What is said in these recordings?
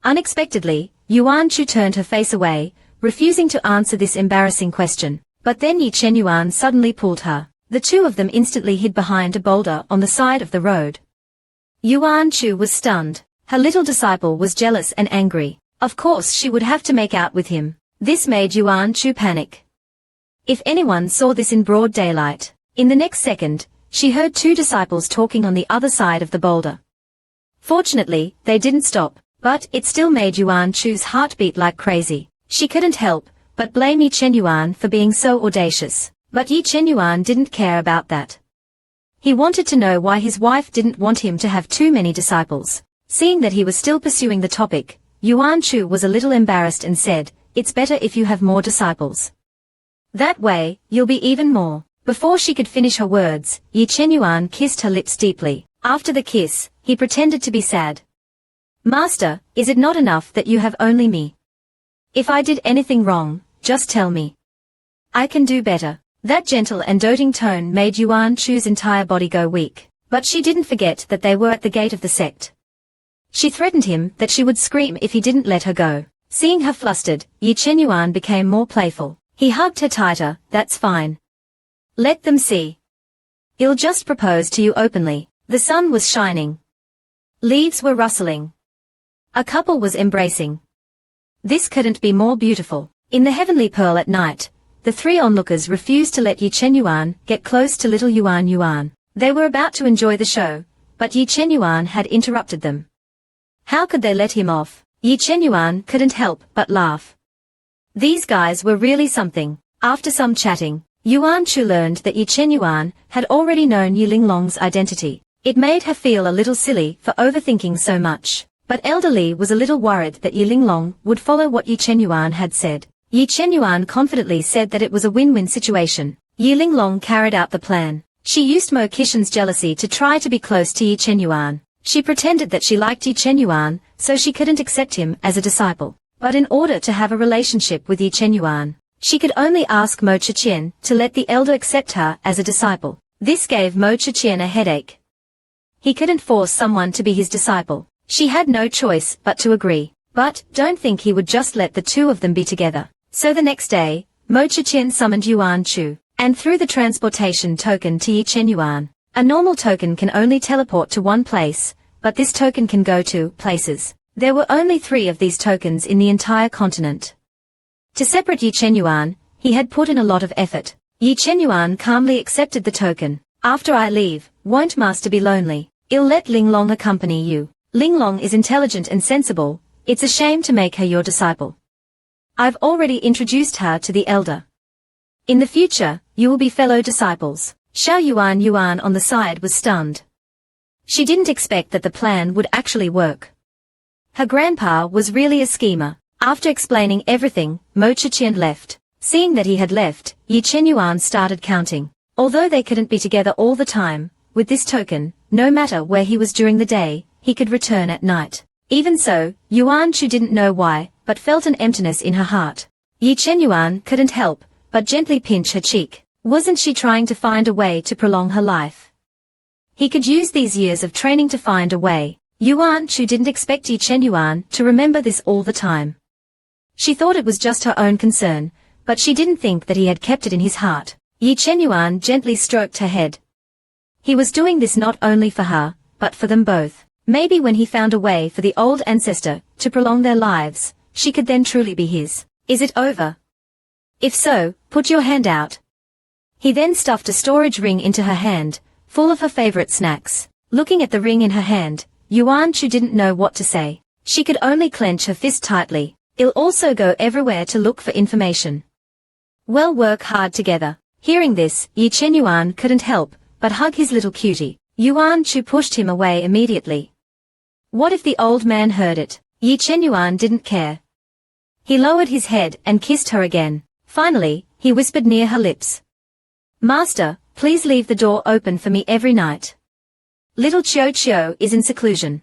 Unexpectedly, Yuan Chu turned her face away, refusing to answer this embarrassing question. But then Yi Chen Yuan suddenly pulled her. The two of them instantly hid behind a boulder on the side of the road. Yuan Chu was stunned. Her little disciple was jealous and angry. Of course she would have to make out with him. This made Yuan Chu panic. If anyone saw this in broad daylight, in the next second, she heard two disciples talking on the other side of the boulder. Fortunately, they didn't stop, but it still made Yuan Chu's heart beat like crazy. She couldn't help but blame Yi Chen Yuan for being so audacious. But Yi Chen Yuan didn't care about that. He wanted to know why his wife didn't want him to have too many disciples. Seeing that he was still pursuing the topic, Yuan Chu was a little embarrassed and said, "It's better if you have more disciples. That way, you'll be even more." Before she could finish her words, Yi Chen Yuan kissed her lips deeply. After the kiss, he pretended to be sad. "Master, is it not enough that you have only me? If I did anything wrong, just tell me. I can do better." That gentle and doting tone made Yuan Chu's entire body go weak, but she didn't forget that they were at the gate of the sect. She threatened him that she would scream if he didn't let her go. Seeing her flustered, Yi Chen Yuan became more playful. He hugged her tighter. "That's fine. Let them see. I'll just propose to you openly." The sun was shining. Leaves were rustling. A couple was embracing. This couldn't be more beautiful. In the heavenly pearl at night, the three onlookers refused to let Yi Chen Yuan get close to little Yuan Yuan. They were about to enjoy the show, but Yi Chen Yuan had interrupted them. How could they let him off? Yi Chen Yuan couldn't help but laugh. These guys were really something. After some chatting, Yuan Chu learned that Yi Chen Yuan had already known Yi Linglong's identity. It made her feel a little silly for overthinking so much. But Elder Li was a little worried that Yi Linglong would follow what Yi Chen Yuan had said. Yi Chen Yuan confidently said that it was a win-win situation. Yi Linglong carried out the plan. She used Mo Qixin's jealousy to try to be close to Yi Chen Yuan. She pretended that she liked Yi Chen Yuan, so she couldn't accept him as a disciple. But in order to have a relationship with Yi Chen Yuan, she could only ask Mo Qixin to let the elder accept her as a disciple. This gave Mo Qixin a headache. He couldn't force someone to be his disciple. She had no choice but to agree. But don't think he would just let the two of them be together. So the next day, Mo Qixin summoned Yuan Chu, and threw the transportation token to Yi Chen Yuan. A normal token can only teleport to one place, but this token can go to places. There were only 3 of these tokens in the entire continent. To separate Yi Chen Yuan, he had put in a lot of effort. Yi Chen Yuan calmly accepted the token. "After I leave, won't Master be lonely? I'll let Linglong accompany you. Linglong is intelligent and sensible. It's a shame to make her your disciple. I've already introduced her to the elder. In the future, you will be fellow disciples." Xiao Yuan on the side was stunned. She didn't expect that the plan would actually work. Her grandpa was really a schemer. After explaining everything, Mo Qixin left. Seeing that he had left, Yi Chen Yuan started counting. Although they couldn't be together all the time, with this token, no matter where he was during the day, he could return at night. Even so, Yuan Chu didn't know why, but felt an emptiness in her heart. Yi Chen Yuan couldn't help but gently pinch her cheek. Wasn't she trying to find a way to prolong her life? He could use these years of training to find a way. Yuan Chu didn't expect Yi Chen Yuan to remember this all the time. She thought it was just her own concern, but she didn't think that he had kept it in his heart. Yi Chen Yuan gently stroked her head. He was doing this not only for her, but for them both. Maybe when he found a way for the old ancestor to prolong their lives, she could then truly be his. "Is it over? If so, put your hand out." He then stuffed a storage ring into her hand, full of her favorite snacks. Looking at the ring in her hand, Yuan Chu didn't know what to say. She could only clench her fist tightly. "I'll also go everywhere to look for information. We'll work hard together." Hearing this, Yi Chen Yuan couldn't help but hug his little cutie. Yuan Chu pushed him away immediately. What if the old man heard it? Yi Chen Yuan didn't care. He lowered his head and kissed her again. Finally, he whispered near her lips. "Master, please leave the door open for me every night. Little Chiu is in seclusion.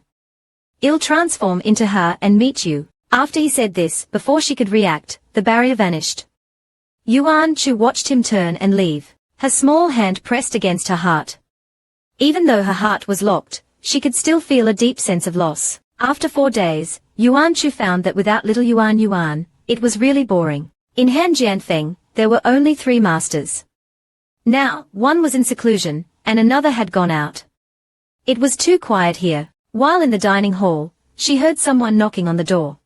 I'll transform into her and meet you." After he said this, before she could react, the barrier vanished. Yuan Chu watched him turn and leave. Her small hand pressed against her heart. Even though her heart was locked, she could still feel a deep sense of loss. After 4 days, Yuan Chu found that without little Yuan, it was really boring. In Han Jianfeng, there were only 3 masters. Now, one was in seclusion, and another had gone out. It was too quiet here. While in the dining hall, she heard someone knocking on the door.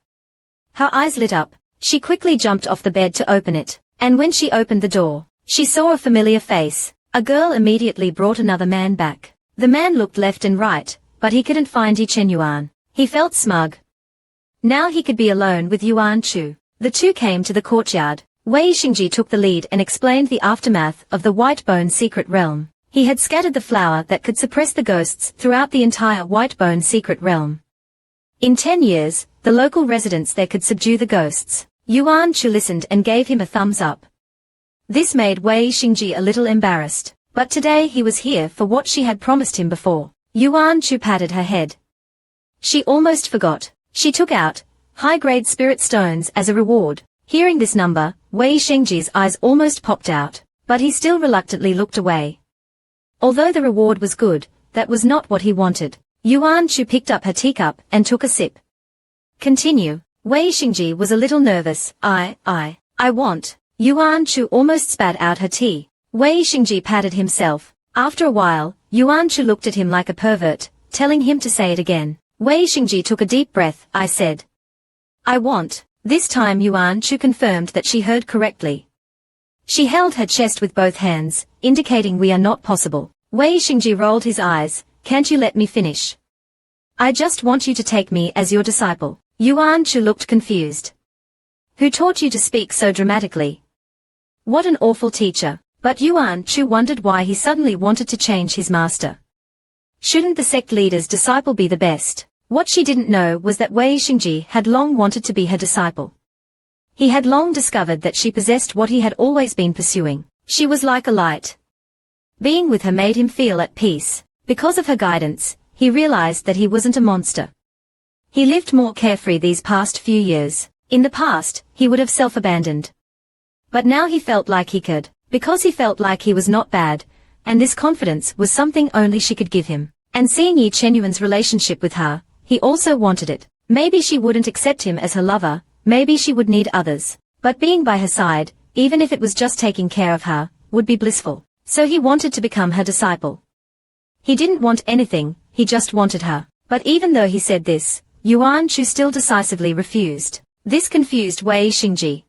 Her eyes lit up. She quickly jumped off the bed to open it, and when she opened the door, she saw a familiar face. A girl immediately brought another man back. The man looked left and right, but he couldn't find Yi Chenyuan. He felt smug. Now he could be alone with Yuan Chu. The two came to the courtyard. Wei Xingji took the lead and explained the aftermath of the White Bone secret realm. He had scattered the flower that could suppress the ghosts throughout the entire White Bone secret realm. In 10 years, the local residents there could subdue the ghosts. Yuan Chu listened and gave him a thumbs up. This made Wei Xingji a little embarrassed, but today he was here for what she had promised him before. Yuan Chu patted her head. She almost forgot. She took out high-grade spirit stones as a reward. Hearing this number, Wei Xingji's eyes almost popped out, but he still reluctantly looked away. Although the reward was good, that was not what he wanted. Yuan Chu picked up her teacup and took a sip. Continue. Wei Xingji was a little nervous. I want. Yuan Chu almost spat out her tea. Wei Xingji patted himself. After a while, Yuan Chu looked at him like a pervert, telling him to say it again. Wei Xingji took a deep breath. I said, I want. This time Yuan Chu confirmed that she heard correctly. She held her chest with both hands, indicating we are not possible. Wei Xingji rolled his eyes. Can't you let me finish? I just want you to take me as your disciple. Yuan Chu looked confused. Who taught you to speak so dramatically? What an awful teacher. But Yuan Chu wondered why he suddenly wanted to change his master. Shouldn't the sect leader's disciple be the best? What she didn't know was that Wei Xingji had long wanted to be her disciple. He had long discovered that she possessed what he had always been pursuing. She was like a light. Being with her made him feel at peace. Because of her guidance, he realized that he wasn't a monster. He lived more carefree these past few years. In the past, he would have self-abandoned. But now he felt like he could, because he felt like he was not bad, and this confidence was something only she could give him. And seeing Yi Chenyuan's relationship with her, he also wanted it. Maybe she wouldn't accept him as her lover, maybe she would need others. But being by her side, even if it was just taking care of her, would be blissful. So he wanted to become her disciple. He didn't want anything, he just wanted her. But even though he said this, Yuan Chu still decisively refused. This confused Wei Xingji.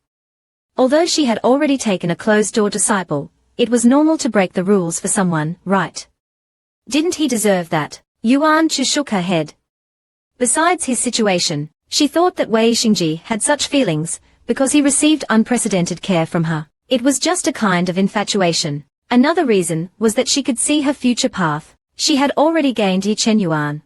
Although she had already taken a closed-door disciple, it was normal to break the rules for someone, right? Didn't he deserve that? Yuan Chu shook her head. Besides his situation, she thought that Wei Xingji had such feelings, because he received unprecedented care from her. It was just a kind of infatuation. Another reason was that she could see her future path. She had already gained Yi Chenyuan.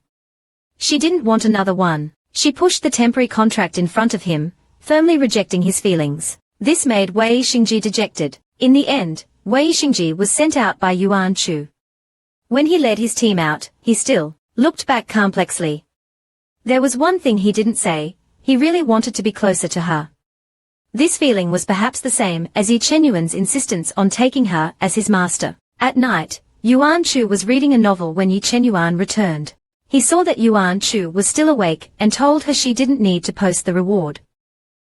She didn't want another one. She pushed the temporary contract in front of him, firmly rejecting his feelings. This made Wei Xingji dejected. In the end, Wei Xingji was sent out by Yuan Chu. When he led his team out, he still looked back complexly. There was one thing he didn't say, he really wanted to be closer to her. This feeling was perhaps the same as Yi Chenyuan's insistence on taking her as his master. At night, Yuan Chu was reading a novel when Yi Chenyuan returned. He saw that Yuan Chu was still awake and told her she didn't need to post the reward.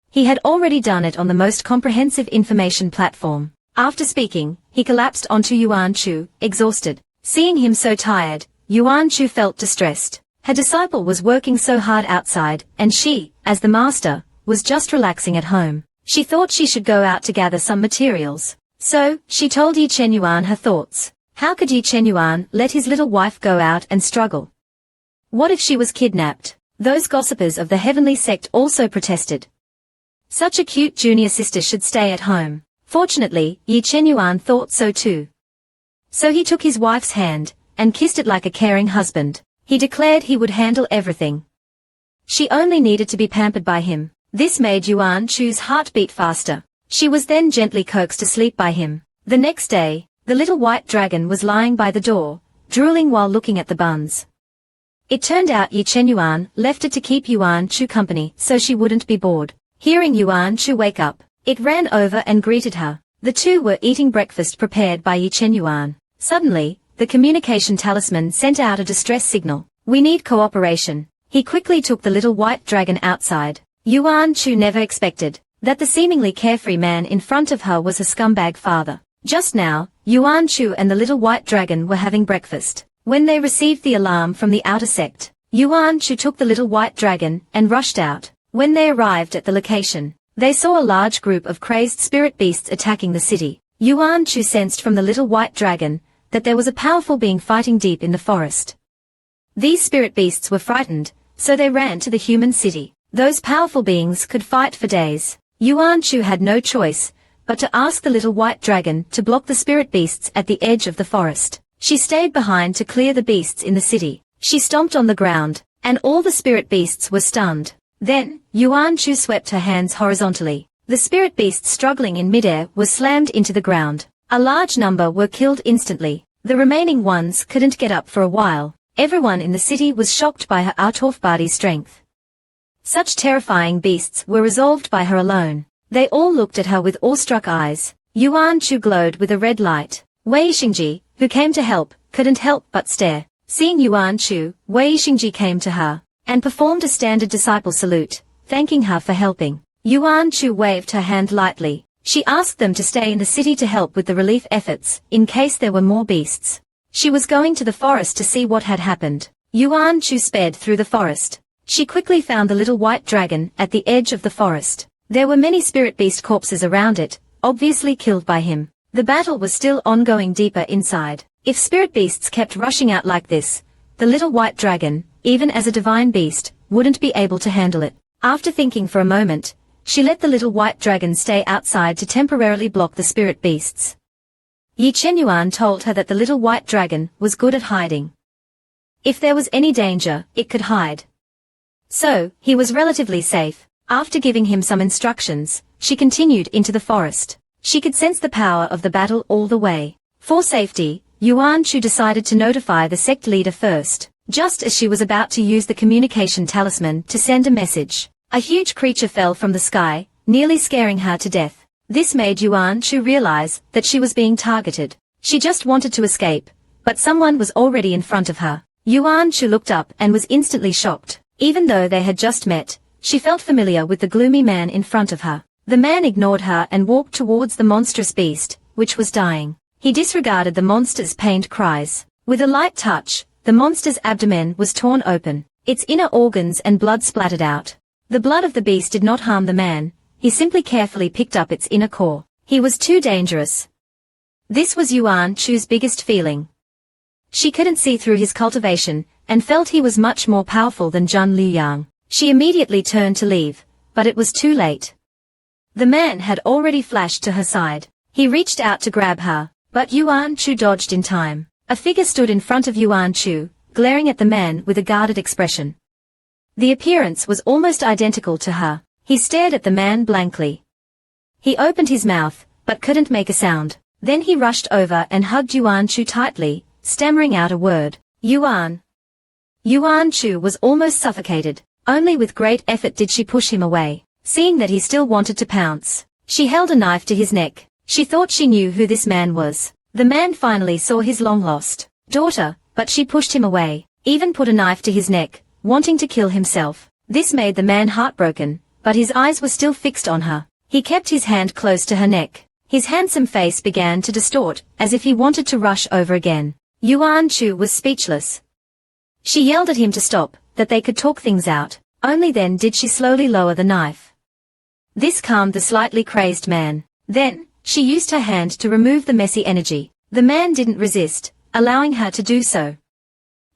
He had already done it on the most comprehensive information platform. After speaking, he collapsed onto Yuan Chu, exhausted. Seeing him so tired, Yuan Chu felt distressed. Her disciple was working so hard outside, and she, as the master, was just relaxing at home. She thought she should go out to gather some materials. So, she told Yi Chenyuan her thoughts. How could Yi Chenyuan let his little wife go out and struggle? What if she was kidnapped? Those gossipers of the heavenly sect also protested. Such a cute junior sister should stay at home. Fortunately, Yi Chenyuan thought so too. So he took his wife's hand, and kissed it like a caring husband. He declared he would handle everything. She only needed to be pampered by him. This made Yuan Chu's heart beat faster. She was then gently coaxed to sleep by him. The next day, the little white dragon was lying by the door, drooling while looking at the buns. It turned out Yi Chenyuan left it to keep Yuan Chu company so she wouldn't be bored. Hearing Yuan Chu wake up, it ran over and greeted her. The two were eating breakfast prepared by Yi Chenyuan. Suddenly, the communication talisman sent out a distress signal. We need cooperation. He quickly took the little white dragon outside. Yuan Chu never expected that the seemingly carefree man in front of her was a scumbag father. Just now, Yuan Chu and the little white dragon were having breakfast. When they received the alarm from the outer sect, Yuan Chu took the little white dragon and rushed out. When they arrived at the location, they saw a large group of crazed spirit beasts attacking the city. Yuan Chu sensed from the little white dragon that there was a powerful being fighting deep in the forest. These spirit beasts were frightened, so they ran to the human city. Those powerful beings could fight for days. Yuan Chu had no choice but to ask the little white dragon to block the spirit beasts at the edge of the forest. She stayed behind to clear the beasts in the city. She stomped on the ground, and all the spirit beasts were stunned. Then, Yuan Chu swept her hands horizontally. The spirit beasts struggling in midair were slammed into the ground. A large number were killed instantly. The remaining ones couldn't get up for a while. Everyone in the city was shocked by her out-of-body strength. Such terrifying beasts were resolved by her alone. They all looked at her with awestruck eyes. Yuan Chu glowed with a red light. Wei Xingji, who came to help, couldn't help but stare. Seeing Yuan Chu, Wei Xingji came to her and performed a standard disciple salute, thanking her for helping. Yuan Chu waved her hand lightly. She asked them to stay in the city to help with the relief efforts, in case there were more beasts. She was going to the forest to see what had happened. Yuan Chu sped through the forest. She quickly found the little white dragon at the edge of the forest. There were many spirit beast corpses around it, obviously killed by him. The battle was still ongoing deeper inside. If spirit beasts kept rushing out like this, the little white dragon, even as a divine beast, wouldn't be able to handle it. After thinking for a moment, she let the little white dragon stay outside to temporarily block the spirit beasts. Yi Chenyuan told her that the little white dragon was good at hiding. If there was any danger, it could hide. So, he was relatively safe. After giving him some instructions, she continued into the forest. She could sense the power of the battle all the way. For safety, Yuan Chu decided to notify the sect leader first. Just as she was about to use the communication talisman to send a message, a huge creature fell from the sky, nearly scaring her to death. This made Yuan Chu realize that she was being targeted. She just wanted to escape, but someone was already in front of her. Yuan Chu looked up and was instantly shocked. Even though they had just met, she felt familiar with the gloomy man in front of her. The man ignored her and walked towards the monstrous beast, which was dying. He disregarded the monster's pained cries. With a light touch, the monster's abdomen was torn open. Its inner organs and blood splattered out. The blood of the beast did not harm the man. He simply carefully picked up its inner core. He was too dangerous. This was Yuan Chu's biggest feeling. She couldn't see through his cultivation, and felt he was much more powerful than Zhang Liuyang. She immediately turned to leave, but it was too late. The man had already flashed to her side. He reached out to grab her, but Yuan Chu dodged in time. A figure stood in front of Yuan Chu, glaring at the man with a guarded expression. The appearance was almost identical to her. He stared at the man blankly. He opened his mouth, but couldn't make a sound. Then he rushed over and hugged Yuan Chu tightly, stammering out a word. Yuan. Yuan Chu was almost suffocated. Only with great effort did she push him away. Seeing that he still wanted to pounce, she held a knife to his neck. She thought she knew who this man was. The man finally saw his long-lost daughter, but she pushed him away, even put a knife to his neck, wanting to kill himself. This made the man heartbroken, but his eyes were still fixed on her. He kept his hand close to her neck. His handsome face began to distort, as if he wanted to rush over again. Yuan Chu was speechless. She yelled at him to stop, that they could talk things out. Only then did she slowly lower the knife. This calmed the slightly crazed man. Then, she used her hand to remove the messy energy. The man didn't resist, allowing her to do so.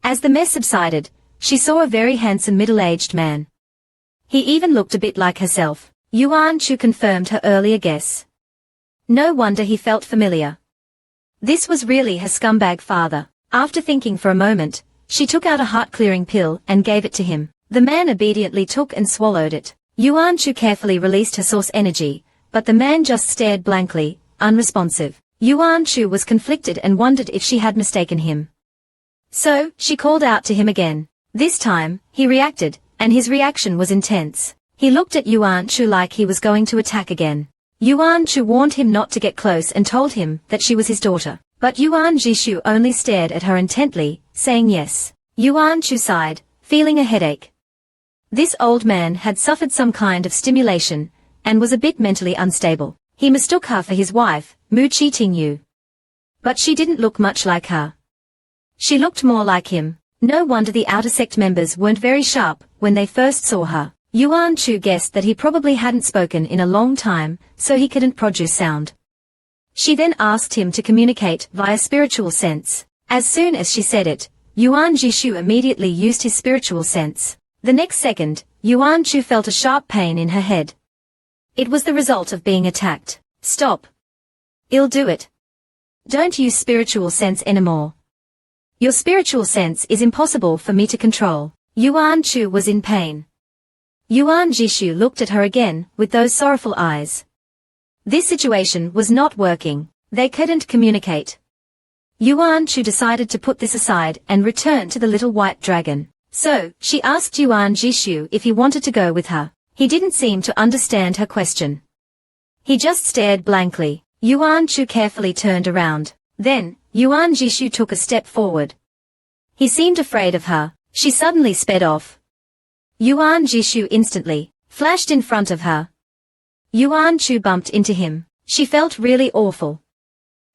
As the mess subsided, she saw a very handsome middle-aged man. He even looked a bit like herself. Yuan Chu confirmed her earlier guess. No wonder he felt familiar. This was really her scumbag father. After thinking for a moment, she took out a heart-clearing pill and gave it to him. The man obediently took and swallowed it. Yuan Chu carefully released her source energy, but the man just stared blankly, unresponsive. Yuan Chu was conflicted and wondered if she had mistaken him. So, she called out to him again. This time, he reacted, and his reaction was intense. He looked at Yuan Chu like he was going to attack again. Yuan Chu warned him not to get close and told him that she was his daughter. But Yuan Jishu only stared at her intently, saying yes. Yuan Chu sighed, feeling a headache. This old man had suffered some kind of stimulation, and was a bit mentally unstable. He mistook her for his wife, Mu Chi Ting Yu. But she didn't look much like her. She looked more like him. No wonder the outer sect members weren't very sharp when they first saw her. Yuan Chu guessed that he probably hadn't spoken in a long time, so he couldn't produce sound. She then asked him to communicate via spiritual sense. As soon as she said it, Yuan Jishu immediately used his spiritual sense. The next second, Yuan Chu felt a sharp pain in her head. It was the result of being attacked. Stop. I'll do it. Don't use spiritual sense anymore. Your spiritual sense is impossible for me to control. Yuan Chu was in pain. Yuan Jishu looked at her again with those sorrowful eyes. This situation was not working. They couldn't communicate. Yuan Chu decided to put this aside and return to the little white dragon. So, she asked Yuan Jishu if he wanted to go with her. He didn't seem to understand her question. He just stared blankly. Yuan Chu carefully turned around. Then, Yuan Jishu took a step forward. He seemed afraid of her. She suddenly sped off. Yuan Jishu instantly flashed in front of her. Yuan Chu bumped into him. She felt really awful.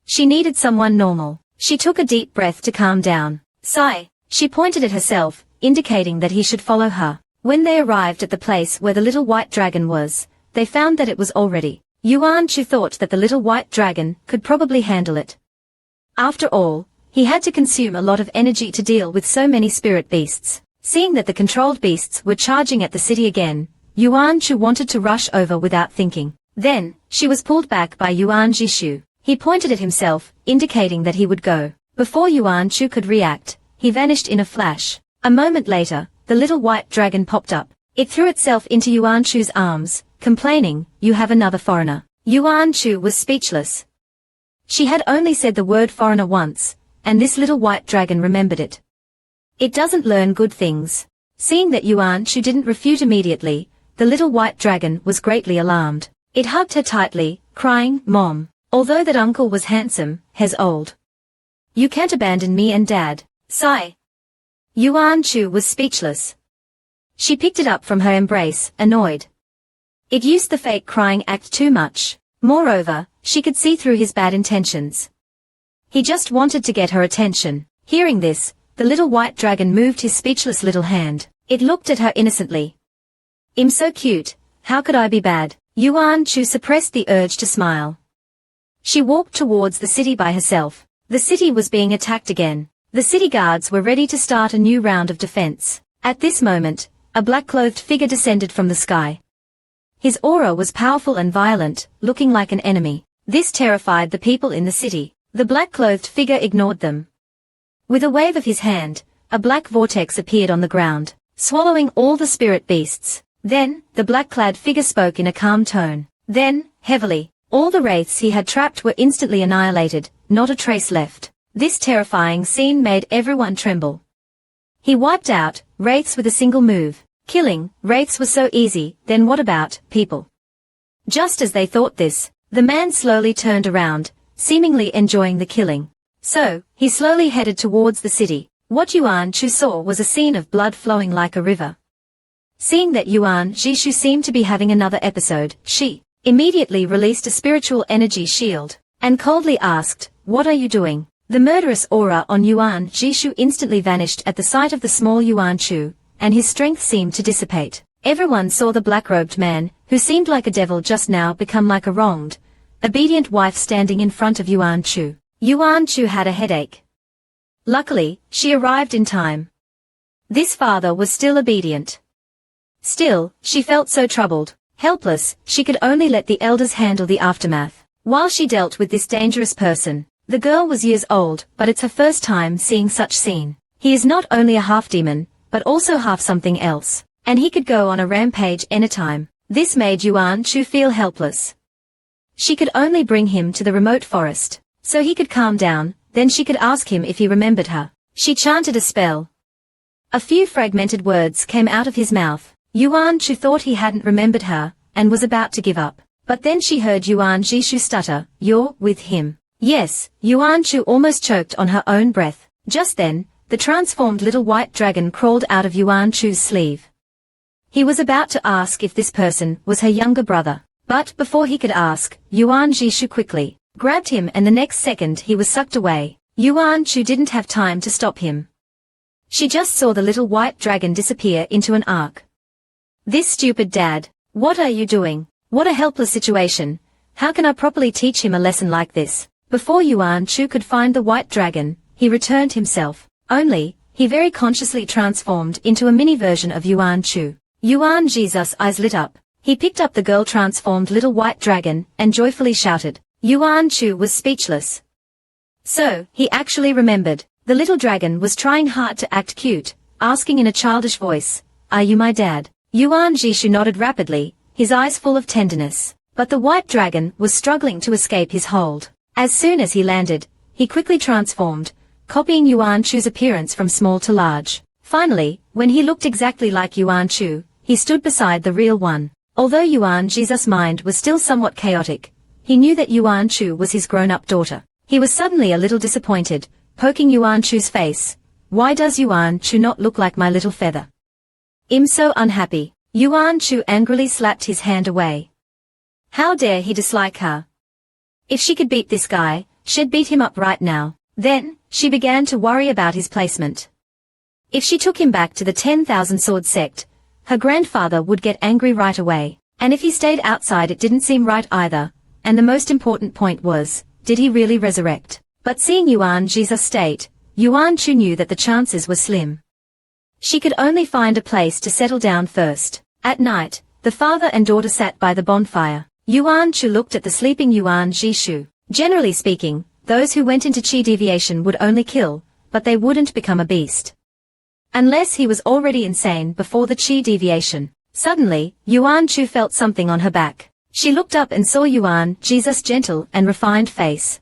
She needed someone normal. She took a deep breath to calm down. Sigh. She pointed at herself, indicating that he should follow her. When they arrived at the place where the little white dragon was, they found that it was all ready. Yuan Chu thought that the little white dragon could probably handle it. After all, he had to consume a lot of energy to deal with so many spirit beasts. Seeing that the controlled beasts were charging at the city again, Yuan Chu wanted to rush over without thinking. Then, she was pulled back by Yuan Jishu. He pointed at himself, indicating that he would go. Before Yuan Chu could react, he vanished in a flash. A moment later, the little white dragon popped up. It threw itself into Yuan Chu's arms, complaining, "You have another foreigner." Yuan Chu was speechless. She had only said the word foreigner once, and this little white dragon remembered it. It doesn't learn good things. Seeing that Yuan Chu didn't refute immediately, the little white dragon was greatly alarmed. It hugged her tightly, crying, "Mom, although that uncle was handsome, he's old. You can't abandon me and Dad." Sigh. Yuan Chu was speechless. She picked it up from her embrace, annoyed. It used the fake crying act too much. Moreover, she could see through his bad intentions. He just wanted to get her attention. Hearing this, the little white dragon moved his speechless little hand. It looked at her innocently. "I'm so cute, how could I be bad?" Yuan Chu suppressed the urge to smile. She walked towards the city by herself. The city was being attacked again. The city guards were ready to start a new round of defense. At this moment, a black-clothed figure descended from the sky. His aura was powerful and violent, looking like an enemy. This terrified the people in the city. The black-clothed figure ignored them. With a wave of his hand, a black vortex appeared on the ground, swallowing all the spirit beasts. Then, the black-clad figure spoke in a calm tone. Then, heavily, all the wraiths he had trapped were instantly annihilated, not a trace left. This terrifying scene made everyone tremble. He wiped out wraiths with a single move. Killing wraiths was so easy, then what about people? Just as they thought this, the man slowly turned around, seemingly enjoying the killing. So, he slowly headed towards the city. What Yuan Chu saw was a scene of blood flowing like a river. Seeing that Yuan Jishu seemed to be having another episode, she immediately released a spiritual energy shield, and coldly asked, "What are you doing?" The murderous aura on Yuan Jishu instantly vanished at the sight of the small Yuan Chu, and his strength seemed to dissipate. Everyone saw the black-robed man, who seemed like a devil just now, become like a wronged, obedient wife standing in front of Yuan Chu. Yuan Chu had a headache. Luckily, she arrived in time. This father was still obedient. Still, she felt so troubled. Helpless, she could only let the elders handle the aftermath. While she dealt with this dangerous person, the girl was years old, but it's her first time seeing such scene. He is not only a half-demon, but also half something else, and he could go on a rampage anytime. This made Yuan Chu feel helpless. She could only bring him to the remote forest, so he could calm down, then she could ask him if he remembered her. She chanted a spell. A few fragmented words came out of his mouth. Yuan Chu thought he hadn't remembered her, and was about to give up. But then she heard Yuan Jishu stutter, "You're with him." Yes, Yuan Chu almost choked on her own breath. Just then, the transformed little white dragon crawled out of Yuan Chu's sleeve. He was about to ask if this person was her younger brother. But before he could ask, Yuan Jishu quickly grabbed him, and the next second he was sucked away. Yuan Chu didn't have time to stop him. She just saw the little white dragon disappear into an arc. This stupid dad. What are you doing? What a helpless situation. How can I properly teach him a lesson like this? Before Yuan Chu could find the white dragon, he returned himself. Only, he very consciously transformed into a mini version of Yuan Chu. Yuan Jesus' eyes lit up. He picked up the girl-transformed little white dragon and joyfully shouted. Yuan Chu was speechless. So, he actually remembered. The little dragon was trying hard to act cute, asking in a childish voice, "Are you my dad?" Yuan Jishu nodded rapidly, his eyes full of tenderness. But the white dragon was struggling to escape his hold. As soon as he landed, he quickly transformed, copying Yuan Chu's appearance from small to large. Finally, when he looked exactly like Yuan Chu, he stood beside the real one. Although Yuan Jesus' mind was still somewhat chaotic, he knew that Yuan Chu was his grown-up daughter. He was suddenly a little disappointed, poking Yuan Chu's face. Why does Yuan Chu not look like my little feather? I'm so unhappy. Yuan Chu angrily slapped his hand away. How dare he dislike her? If she could beat this guy, she'd beat him up right now. Then, she began to worry about his placement. If she took him back to the 10,000 sword sect, her grandfather would get angry right away. And if he stayed outside, it didn't seem right either. And the most important point was, did he really resurrect? But seeing Yuan Jesus' state, Yuan Chu knew that the chances were slim. She could only find a place to settle down first. At night, the father and daughter sat by the bonfire. Yuan Chu looked at the sleeping Yuan Jishu. Generally speaking, those who went into chi deviation would only kill, but they wouldn't become a beast. Unless he was already insane before the chi deviation. Suddenly, Yuan Chu felt something on her back. She looked up and saw Yuan Jesus' gentle and refined face.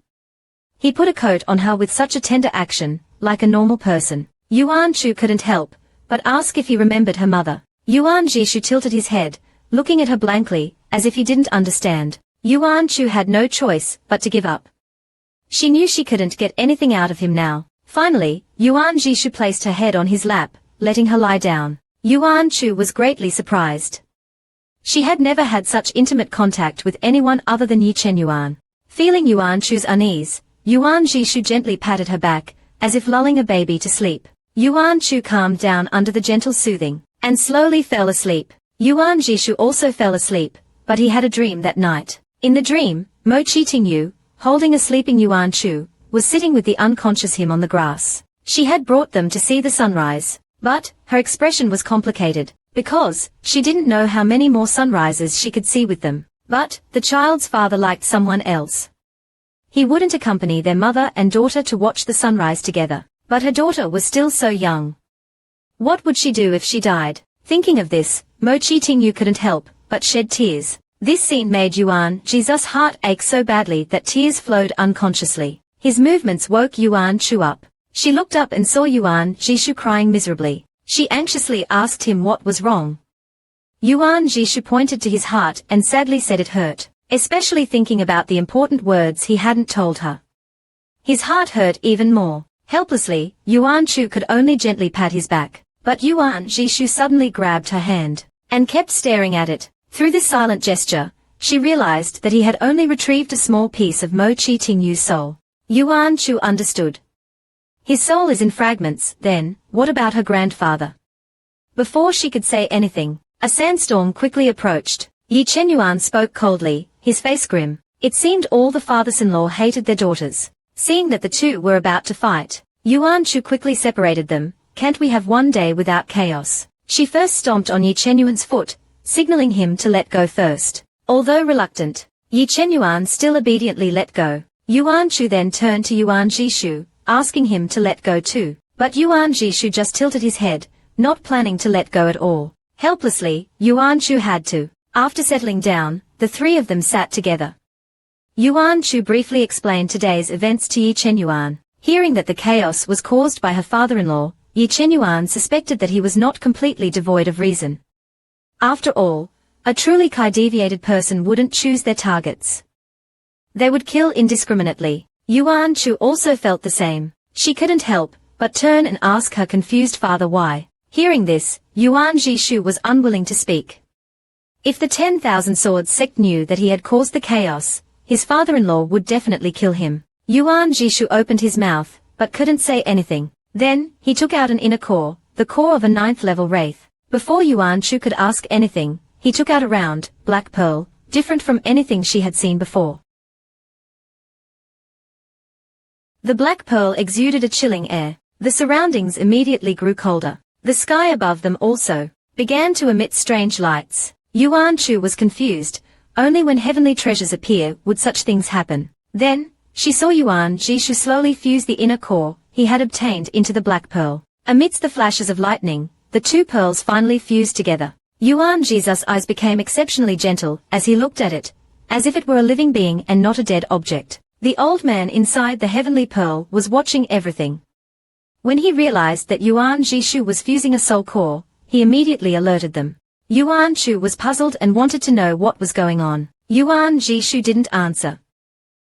He put a coat on her with such a tender action, like a normal person. Yuan Chu couldn't help but ask if he remembered her mother. Yuan Jishu tilted his head, looking at her blankly, as if he didn't understand. Yuan Chu had no choice but to give up. She knew she couldn't get anything out of him now. Finally, Yuan Jishu placed her head on his lap, letting her lie down. Yuan Chu was greatly surprised. She had never had such intimate contact with anyone other than Yi Chen Yuan. Feeling Yuan Chu's unease, Yuan Jishu gently patted her back, as if lulling a baby to sleep. Yuan Chu calmed down under the gentle soothing, and slowly fell asleep. Yuan Jishu also fell asleep, but he had a dream that night. In the dream, Mo Chi Tingyu, holding a sleeping Yuan Chu, was sitting with the unconscious him on the grass. She had brought them to see the sunrise, but her expression was complicated, because she didn't know how many more sunrises she could see with them. But the child's father liked someone else. He wouldn't accompany their mother and daughter to watch the sunrise together, but her daughter was still so young. What would she do if she died? Thinking of this, Mo Chi Tingyu couldn't help but shed tears. This scene made Yuan Jesus' heart ache so badly that tears flowed unconsciously. His movements woke Yuan Chu up. She looked up and saw Yuan Jishu crying miserably. She anxiously asked him what was wrong. Yuan Jishu pointed to his heart and sadly said it hurt, especially thinking about the important words he hadn't told her. His heart hurt even more. Helplessly, Yuan Chu could only gently pat his back, but Yuan Jishu suddenly grabbed her hand, and kept staring at it. Through this silent gesture, she realized that he had only retrieved a small piece of Mo Chi Tingyu's soul. Yuan Chu understood. His soul is in fragments. Then, what about her grandfather? Before she could say anything, a sandstorm quickly approached. Yi Chen Yuan spoke coldly, his face grim. It seemed all the fathers-in-law hated their daughters. Seeing that the two were about to fight, Yuan Chu quickly separated them. Can't we have one day without chaos? She first stomped on Yi Chen Yuan's foot, signaling him to let go first. Although reluctant, Yi Chen Yuan still obediently let go. Yuan Chu then turned to Yuan Jishu, asking him to let go too. But Yuan Jishu just tilted his head, not planning to let go at all. Helplessly, Yuan Chu had to. After settling down, the three of them sat together. Yuan Chu briefly explained today's events to Yi Chen Yuan. Hearing that the chaos was caused by her father-in-law, Yi Chen Yuan suspected that he was not completely devoid of reason. After all, a truly chi-deviated person wouldn't choose their targets. They would kill indiscriminately. Yuan Chu also felt the same. She couldn't help but turn and ask her confused father why. Hearing this, Yuan Jishu was unwilling to speak. If the 10,000 Swords sect knew that he had caused the chaos, his father-in-law would definitely kill him. Yuan Jishu opened his mouth, but couldn't say anything. Then, he took out an inner core, the core of a 9th level wraith. Before Yuan Shu could ask anything, he took out a round, black pearl, different from anything she had seen before. The black pearl exuded a chilling air. The surroundings immediately grew colder. The sky above them also began to emit strange lights. Yuan Shu was confused. Only when heavenly treasures appear would such things happen. Then, she saw Yuan Jishu slowly fuse the inner core he had obtained into the black pearl. Amidst the flashes of lightning, the two pearls finally fused together. Yuan Jishu's eyes became exceptionally gentle as he looked at it, as if it were a living being and not a dead object. The old man inside the heavenly pearl was watching everything. When he realized that Yuan Jishu was fusing a soul core, he immediately alerted them. Yuan Shu was puzzled and wanted to know what was going on. Yuan Jishu didn't answer.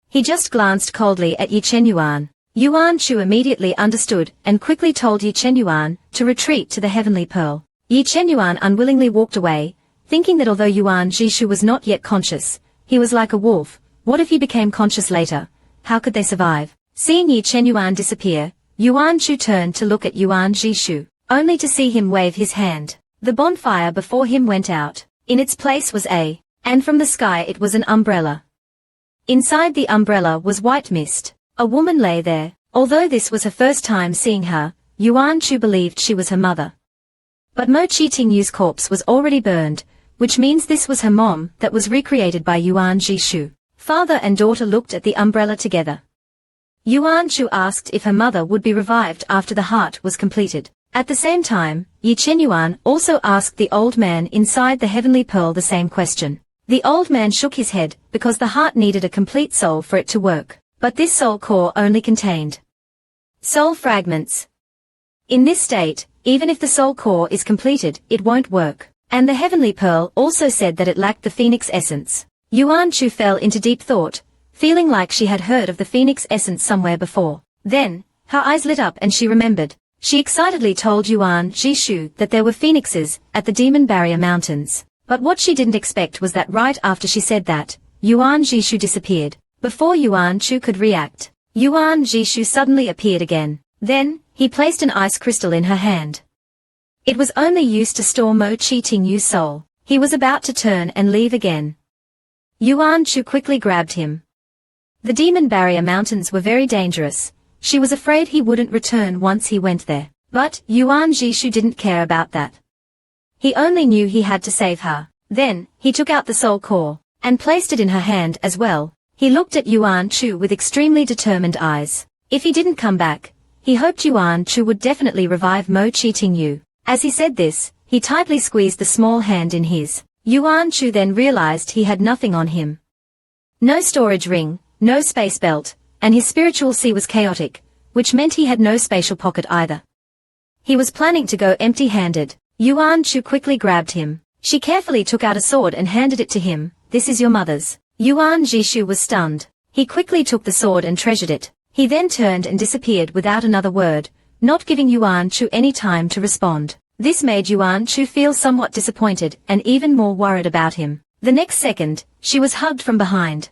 He just glanced coldly at Yi Chenyuan. Yuan Shu immediately understood and quickly told Yi Chenyuan to retreat to the heavenly pearl. Yi Chenyuan unwillingly walked away, thinking that although Yuan Jishu was not yet conscious, he was like a wolf. What if he became conscious later? How could they survive? Seeing Yi Chenyuan disappear, Yuan Shu turned to look at Yuan Jishu, only to see him wave his hand. The bonfire before him went out. In its place was and from the sky it was an umbrella. Inside the umbrella was white mist. A woman lay there. Although this was her first time seeing her, Yuan Shu believed she was her mother. But Mo Chi-Tingyu's corpse was already burned, which means this was her mom that was recreated by Yuan Jishu. Father and daughter looked at the umbrella together. Yuan Shu asked if her mother would be revived after the heart was completed. At the same time, Yi Chenyuan also asked the old man inside the heavenly pearl the same question. The old man shook his head because the heart needed a complete soul for it to work. But this soul core only contained soul fragments. In this state, even if the soul core is completed, it won't work. And the heavenly pearl also said that it lacked the phoenix essence. Yuan Shu fell into deep thought, feeling like she had heard of the phoenix essence somewhere before. Then, her eyes lit up and she remembered. She excitedly told Yuan Jishu that there were phoenixes at the Demon Barrier Mountains. But what she didn't expect was that right after she said that, Yuan Jishu disappeared. Before Yuan Shu could react, Yuan Jishu suddenly appeared again. Then, he placed an ice crystal in her hand. It was only used to store Mo Chi-Tingyu's soul. He was about to turn and leave again. Yuan Shu quickly grabbed him. The Demon Barrier Mountains were very dangerous. She was afraid he wouldn't return once he went there. But, Yuan Jishu didn't care about that. He only knew he had to save her. Then, he took out the soul core, and placed it in her hand as well. He looked at Yuan Shu with extremely determined eyes. If he didn't come back, he hoped Yuan Shu would definitely revive Mo Chi-Tingyu. As he said this, he tightly squeezed the small hand in his. Yuan Shu then realized he had nothing on him. No storage ring, no space belt, and his spiritual sea was chaotic, which meant he had no spatial pocket either. He was planning to go empty-handed. Yuan Shu quickly grabbed him. She carefully took out a sword and handed it to him. This is your mother's. Yuan Jishu was stunned. He quickly took the sword and treasured it. He then turned and disappeared without another word, not giving Yuan Shu any time to respond. This made Yuan Shu feel somewhat disappointed and even more worried about him. The next second, she was hugged from behind.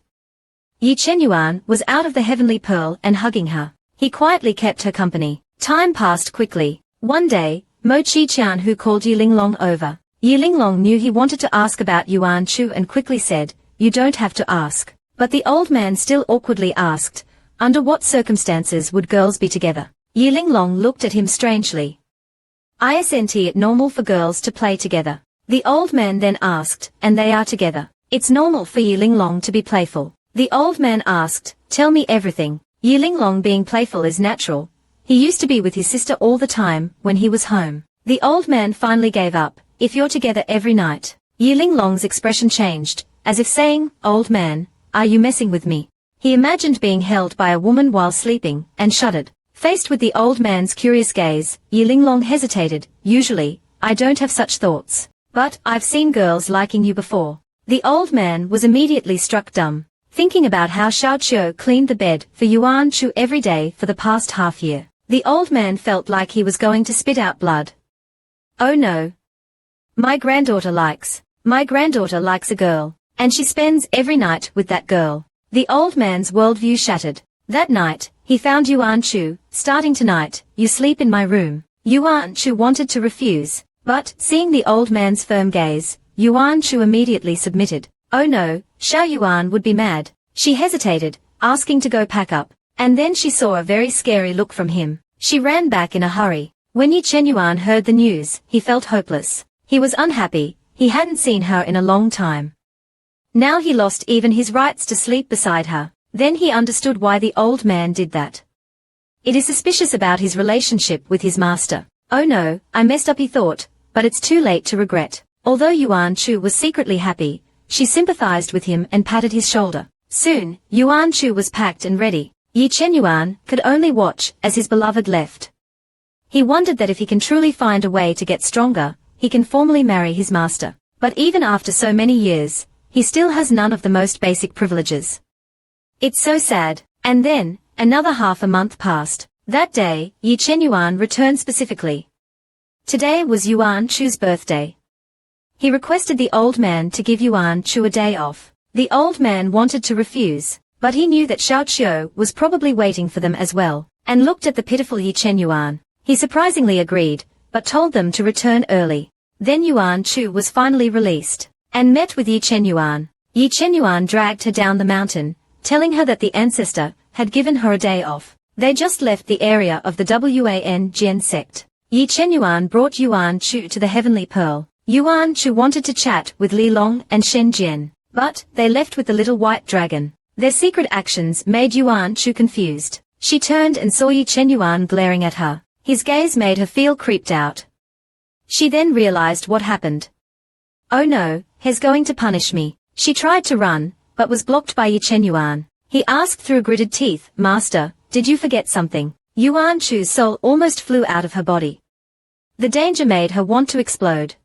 Yi Chenyuan was out of the heavenly pearl and hugging her. He quietly kept her company. Time passed quickly. One day, Mo Chi-Chian who called Yi Linglong over. Yi Linglong knew he wanted to ask about Yuan Shu and quickly said, "You don't have to ask." But the old man still awkwardly asked, "Under what circumstances would girls be together?" Yi Linglong looked at him strangely. "Isn't it normal for girls to play together?" The old man then asked, "And they are together?" "It's normal for Yi Linglong to be playful." The old man asked, "Tell me everything." Yi Linglong being playful is natural. He used to be with his sister all the time when he was home. The old man finally gave up. "If you're together every night." Yi Linglong's expression changed, as if saying, "Old man, are you messing with me?" He imagined being held by a woman while sleeping, and shuddered. Faced with the old man's curious gaze, Yi Linglong hesitated. "Usually, I don't have such thoughts. But, I've seen girls liking you before." The old man was immediately struck dumb, thinking about how Xiao Qiu cleaned the bed for Yuan Shu every day for the past half year. The old man felt like he was going to spit out blood. Oh no. My granddaughter likes a girl, and she spends every night with that girl. The old man's worldview shattered. That night, he found Yuan Chu. Starting tonight, you sleep in my room. Yuan Chu wanted to refuse, but, seeing the old man's firm gaze, Yuan Chu immediately submitted. Oh no, Xiao Yuan would be mad. She hesitated, asking to go pack up, and then she saw a very scary look from him. She ran back in a hurry. When Yi Chen Yuan heard the news, he felt hopeless. He was unhappy. He hadn't seen her in a long time. Now he lost even his rights to sleep beside her. Then he understood why the old man did that. It is suspicious about his relationship with his master. Oh no, I messed up, he thought, but it's too late to regret. Although Yuan Chu was secretly happy, she sympathized with him and patted his shoulder. Soon, Yuan Chu was packed and ready. Yi Chen Yuan could only watch as his beloved left. He wondered that if he can truly find a way to get stronger, he can formally marry his master. But even after so many years, he still has none of the most basic privileges. It's so sad. And then, another half a month passed. That day, Yi Chen Yuan returned specifically. Today was Yuan Chu's birthday. He requested the old man to give Yuan Chu a day off. The old man wanted to refuse, but he knew that Xiao Qiu was probably waiting for them as well, and looked at the pitiful Yi Chen Yuan. He surprisingly agreed, but told them to return early. Then Yuan Chu was finally released, and met with Yi Chen Yuan. Yi Chen Yuan dragged her down the mountain, telling her that the ancestor had given her a day off. They just left the area of the Wan Jian sect. Yi Chen Yuan brought Yuan Chu to the Heavenly Pearl. Yuan Chu wanted to chat with Li Long and Shen Jian, but they left with the little white dragon. Their secret actions made Yuan Chu confused. She turned and saw Yi Chen Yuan glaring at her. His gaze made her feel creeped out. She then realized what happened. Oh no, he's going to punish me. She tried to run, but was blocked by Yi Chen Yuan. He asked through gritted teeth, Master, did you forget something? Yuan Chu's soul almost flew out of her body. The danger made her want to explode.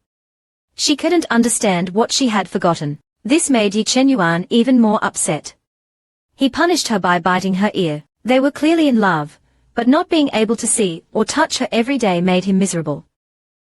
She couldn't understand what she had forgotten. This made Yi Chen Yuan even more upset. He punished her by biting her ear. They were clearly in love, but not being able to see or touch her every day made him miserable.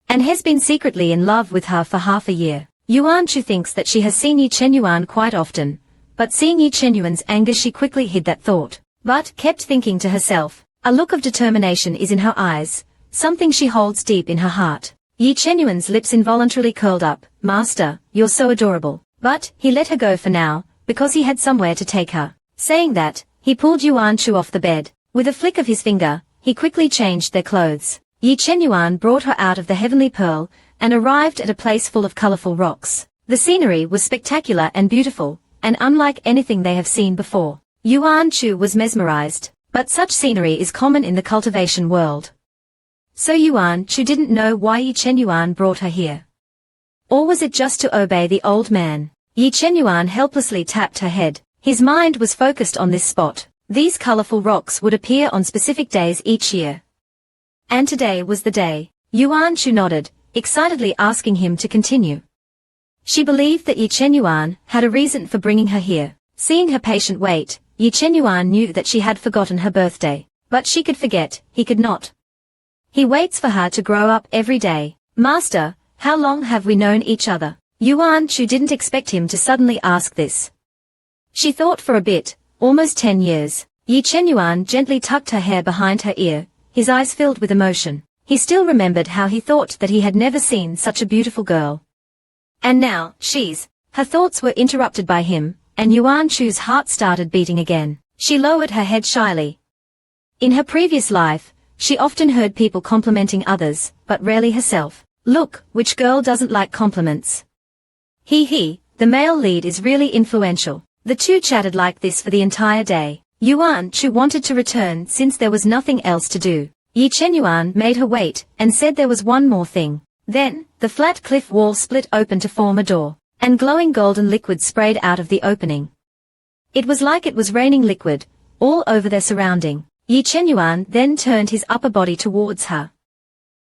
And has been secretly in love with her for half a year. Yuan Chu thinks that she has seen Yi Chen Yuan quite often, but seeing Yi Chen Yuan's anger she quickly hid that thought, but kept thinking to herself. A look of determination is in her eyes, something she holds deep in her heart. Yi Chen Yuan's lips involuntarily curled up. Master, you're so adorable. But he let her go for now, because he had somewhere to take her. Saying that, he pulled Yuan Chu off the bed. With a flick of his finger, he quickly changed their clothes. Yi Chen Yuan brought her out of the Heavenly Pearl, and arrived at a place full of colorful rocks. The scenery was spectacular and beautiful, and unlike anything they have seen before. Yuan Chu was mesmerized, but such scenery is common in the cultivation world. So Yuan Chu didn't know why Yi Chen Yuan brought her here. Or was it just to obey the old man? Yi Chen Yuan helplessly tapped her head. His mind was focused on this spot. These colorful rocks would appear on specific days each year. And today was the day. Yuan Chu nodded, excitedly asking him to continue. She believed that Yi Chen Yuan had a reason for bringing her here. Seeing her patient wait, Yi Chen Yuan knew that she had forgotten her birthday. But she could forget, he could not. He waits for her to grow up every day. Master, how long have we known each other? Yuan Chu didn't expect him to suddenly ask this. She thought for a bit, almost 10 years. Yi Chen Yuan gently tucked her hair behind her ear, his eyes filled with emotion. He still remembered how he thought that he had never seen such a beautiful girl. And now, her thoughts were interrupted by him, and Yuan Chu's heart started beating again. She lowered her head shyly. In her previous life, she often heard people complimenting others, but rarely herself. Look, which girl doesn't like compliments? The male lead is really influential. The two chatted like this for the entire day. Yuan Chu wanted to return since there was nothing else to do. Yi Chen Yuan made her wait, and said there was one more thing. Then, the flat cliff wall split open to form a door, and glowing golden liquid sprayed out of the opening. It was like it was raining liquid, all over their surrounding. Yi Chen Yuan then turned his upper body towards her.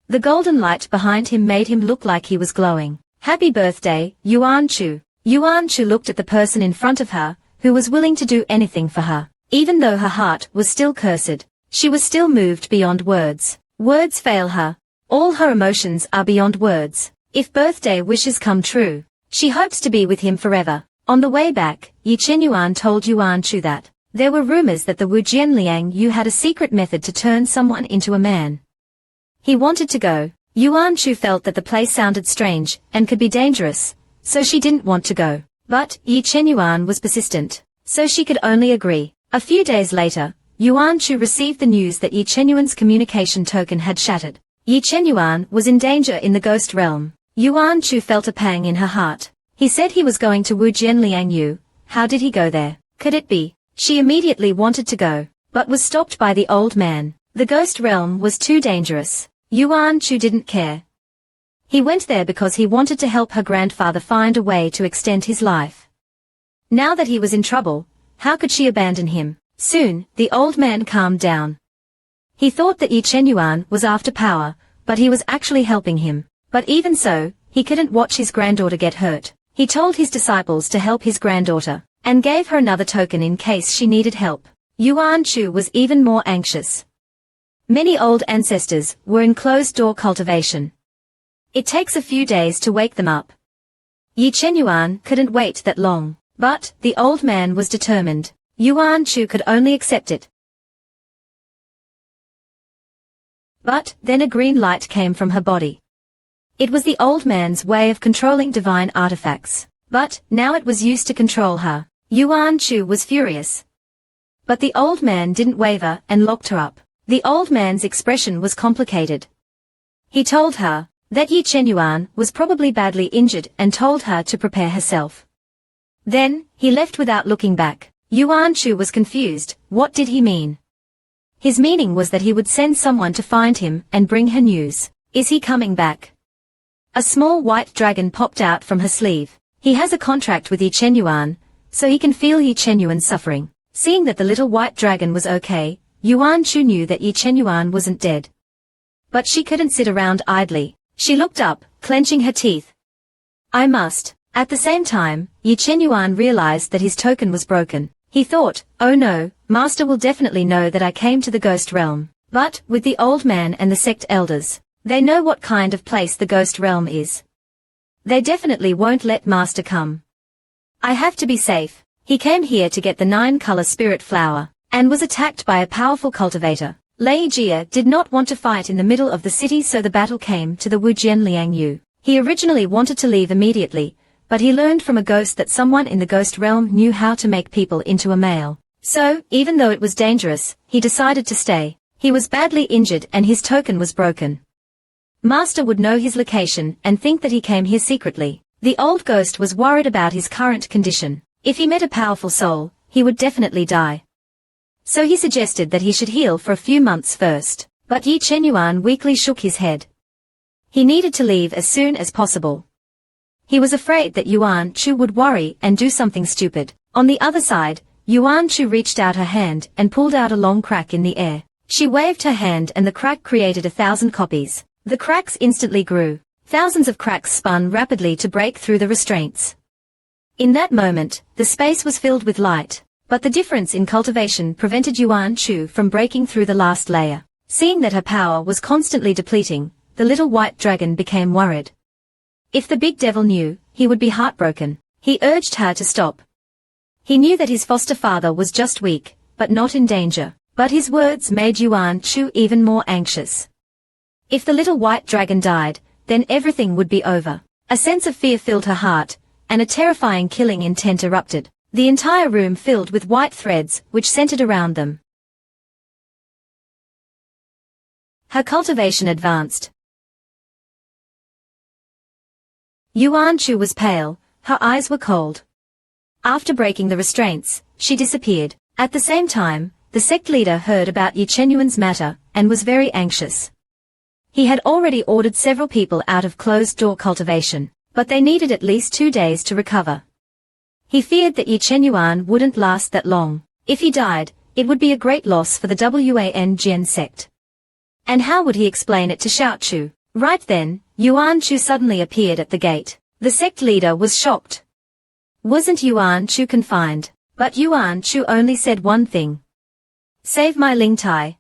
The golden light behind him made him look like he was glowing. Happy birthday, Yuan Chu. Yuan Chu looked at the person in front of her, who was willing to do anything for her. Even though her heart was still cursed, she was still moved beyond words. Words fail her, All her emotions are beyond words. If birthday wishes come true, she hopes to be with him forever. On the way back, Yi Chenyuan told Yuan Chu that there were rumors that the Wu Jianliang Yu had a secret method to turn someone into a man. He wanted to go. Yuan Chu felt that the place sounded strange and could be dangerous, so she didn't want to go. But Yi Chenyuan was persistent, so she could only agree. A few days later, Yuan Chu received the news that Yi Chenyuan's communication token had shattered. Yi Chenyuan was in danger in the ghost realm. Yuan Chu felt a pang in her heart. He said he was going to Wu Jianliang Yu. How did he go there? Could it be? She immediately wanted to go, but was stopped by the old man. The ghost realm was too dangerous. Yuan Chu didn't care. He went there because he wanted to help her grandfather find a way to extend his life. Now that he was in trouble, how could she abandon him? Soon, the old man calmed down. He thought that Yi Chenyuan was after power, but he was actually helping him. But even so, he couldn't watch his granddaughter get hurt. He told his disciples to help his granddaughter, and gave her another token in case she needed help. Yuan Chu was even more anxious. Many old ancestors were in closed-door cultivation. It takes a few days to wake them up. Yi Chenyuan couldn't wait that long, but the old man was determined. Yuan Chu could only accept it. But then a green light came from her body. It was the old man's way of controlling divine artifacts, but now it was used to control her. Yuan Chu was furious. But the old man didn't waver and locked her up. The old man's expression was complicated. He told her that Yi Chenyuan was probably badly injured and told her to prepare herself. Then, he left without looking back. Yuan Chu was confused. What did he mean? His meaning was that he would send someone to find him and bring her news. Is he coming back? A small white dragon popped out from her sleeve. He has a contract with Yi Chenyuan, so he can feel Yi Chenyuan's suffering. Seeing that the little white dragon was okay, Yuan Chu knew that Yi Chenyuan wasn't dead. But she couldn't sit around idly. She looked up, clenching her teeth. I must. At the same time, Yi Chenyuan realized that his token was broken. He thought, oh no, Master will definitely know that I came to the ghost realm. But, with the old man and the sect elders, they know what kind of place the ghost realm is. They definitely won't let Master come. I have to be safe. He came here to get the 9-color spirit flower, and was attacked by a powerful cultivator. Lei Jia did not want to fight in the middle of the city, so the battle came to the Wu Jianliang Yu. He originally wanted to leave immediately, but he learned from a ghost that someone in the ghost realm knew how to make people into a male. So, even though it was dangerous, he decided to stay. He was badly injured and his token was broken. Master would know his location and think that he came here secretly. The old ghost was worried about his current condition. If he met a powerful soul, he would definitely die. So he suggested that he should heal for a few months first. But Yi Chenyuan weakly shook his head. He needed to leave as soon as possible. He was afraid that Yuan Chu would worry and do something stupid. On the other side, Yuan Chu reached out her hand and pulled out a long crack in the air. She waved her hand and the crack created 1,000 copies. The cracks instantly grew. Thousands of cracks spun rapidly to break through the restraints. In that moment, the space was filled with light. But the difference in cultivation prevented Yuan Chu from breaking through the last layer. Seeing that her power was constantly depleting, the little white dragon became worried. If the big devil knew, he would be heartbroken. He urged her to stop. He knew that his foster father was just weak, but not in danger. But his words made Yuan Chu even more anxious. If the little white dragon died, then everything would be over. A sense of fear filled her heart, and a terrifying killing intent erupted. The entire room filled with white threads, which centered around them. Her cultivation advanced. Yuan Chu was pale, her eyes were cold. After breaking the restraints, she disappeared. At the same time, the sect leader heard about Yi Chenyuan's matter, and was very anxious. He had already ordered several people out of closed-door cultivation, but they needed at least 2 days to recover. He feared that Yi Chenyuan wouldn't last that long. If he died, it would be a great loss for the Wan Jian sect. And how would he explain it to Xiaochu? Right then, Yuan Chu suddenly appeared at the gate. The sect leader was shocked. Wasn't Yuan Chu confined? But Yuan Chu only said one thing. Save my Ling Tai.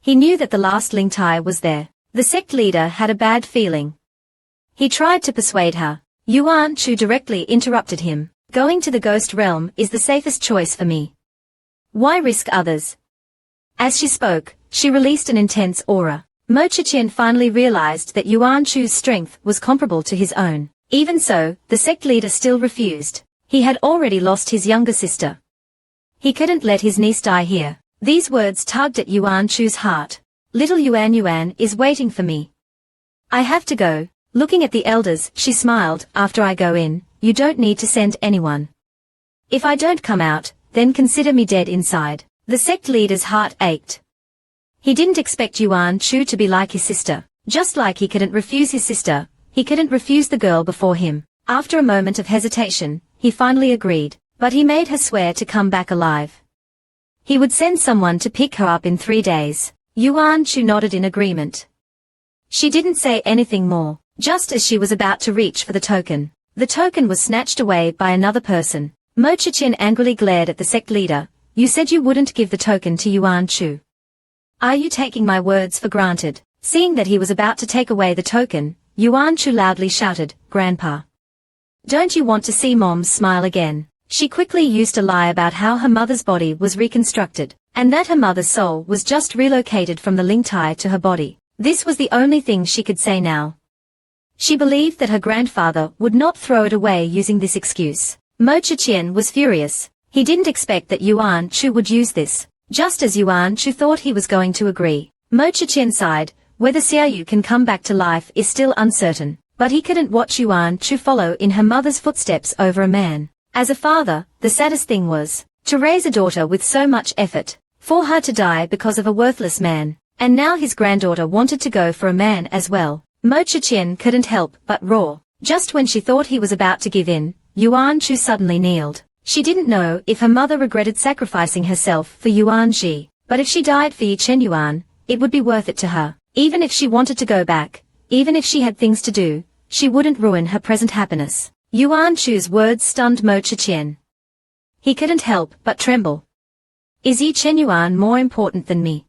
He knew that the last Ling Tai was there. The sect leader had a bad feeling. He tried to persuade her. Yuan Shu directly interrupted him. Going to the ghost realm is the safest choice for me. Why risk others? As she spoke, she released an intense aura. Mo Chichen finally realized that Yuan Shu's strength was comparable to his own. Even so, the sect leader still refused. He had already lost his younger sister. He couldn't let his niece die here. These words tugged at Yuan Shu's heart. Little Yuan is waiting for me. I have to go. Looking at the elders, she smiled. After I go in, you don't need to send anyone. If I don't come out, then consider me dead inside. The sect leader's heart ached. He didn't expect Yuan Shu to be like his sister. Just like he couldn't refuse his sister, he couldn't refuse the girl before him. After a moment of hesitation, he finally agreed, but he made her swear to come back alive. He would send someone to pick her up in 3 days. Yuan Shu nodded in agreement. She didn't say anything more. Just as she was about to reach for the token was snatched away by another person. Mo Chichen angrily glared at the sect leader. You said you wouldn't give the token to Yuan Shu. Are you taking my words for granted? Seeing that he was about to take away the token, Yuan Shu loudly shouted, Grandpa. Don't you want to see Mom's smile again? She quickly used a lie about how her mother's body was reconstructed, and that her mother's soul was just relocated from the Ling Tai to her body. This was the only thing she could say now. She believed that her grandfather would not throw it away using this excuse. Mo Chichen was furious. He didn't expect that Yuan Shu would use this. Just as Yuan Shu thought he was going to agree, Mo Chichen sighed. Whether Xiaoyu can come back to life is still uncertain, but he couldn't watch Yuan Shu follow in her mother's footsteps over a man. As a father, the saddest thing was to raise a daughter with so much effort, for her to die because of a worthless man, and now his granddaughter wanted to go for a man as well. Mo Chichen couldn't help but roar. Just when she thought he was about to give in, Yuan Shu suddenly kneeled. She didn't know if her mother regretted sacrificing herself for Yuan Ji, but if she died for Yi Chen Yuan, it would be worth it to her. Even if she wanted to go back, even if she had things to do, she wouldn't ruin her present happiness. Yuan Shu's words stunned Mo Chichen. He couldn't help but tremble. Is Yi Chen Yuan more important than me?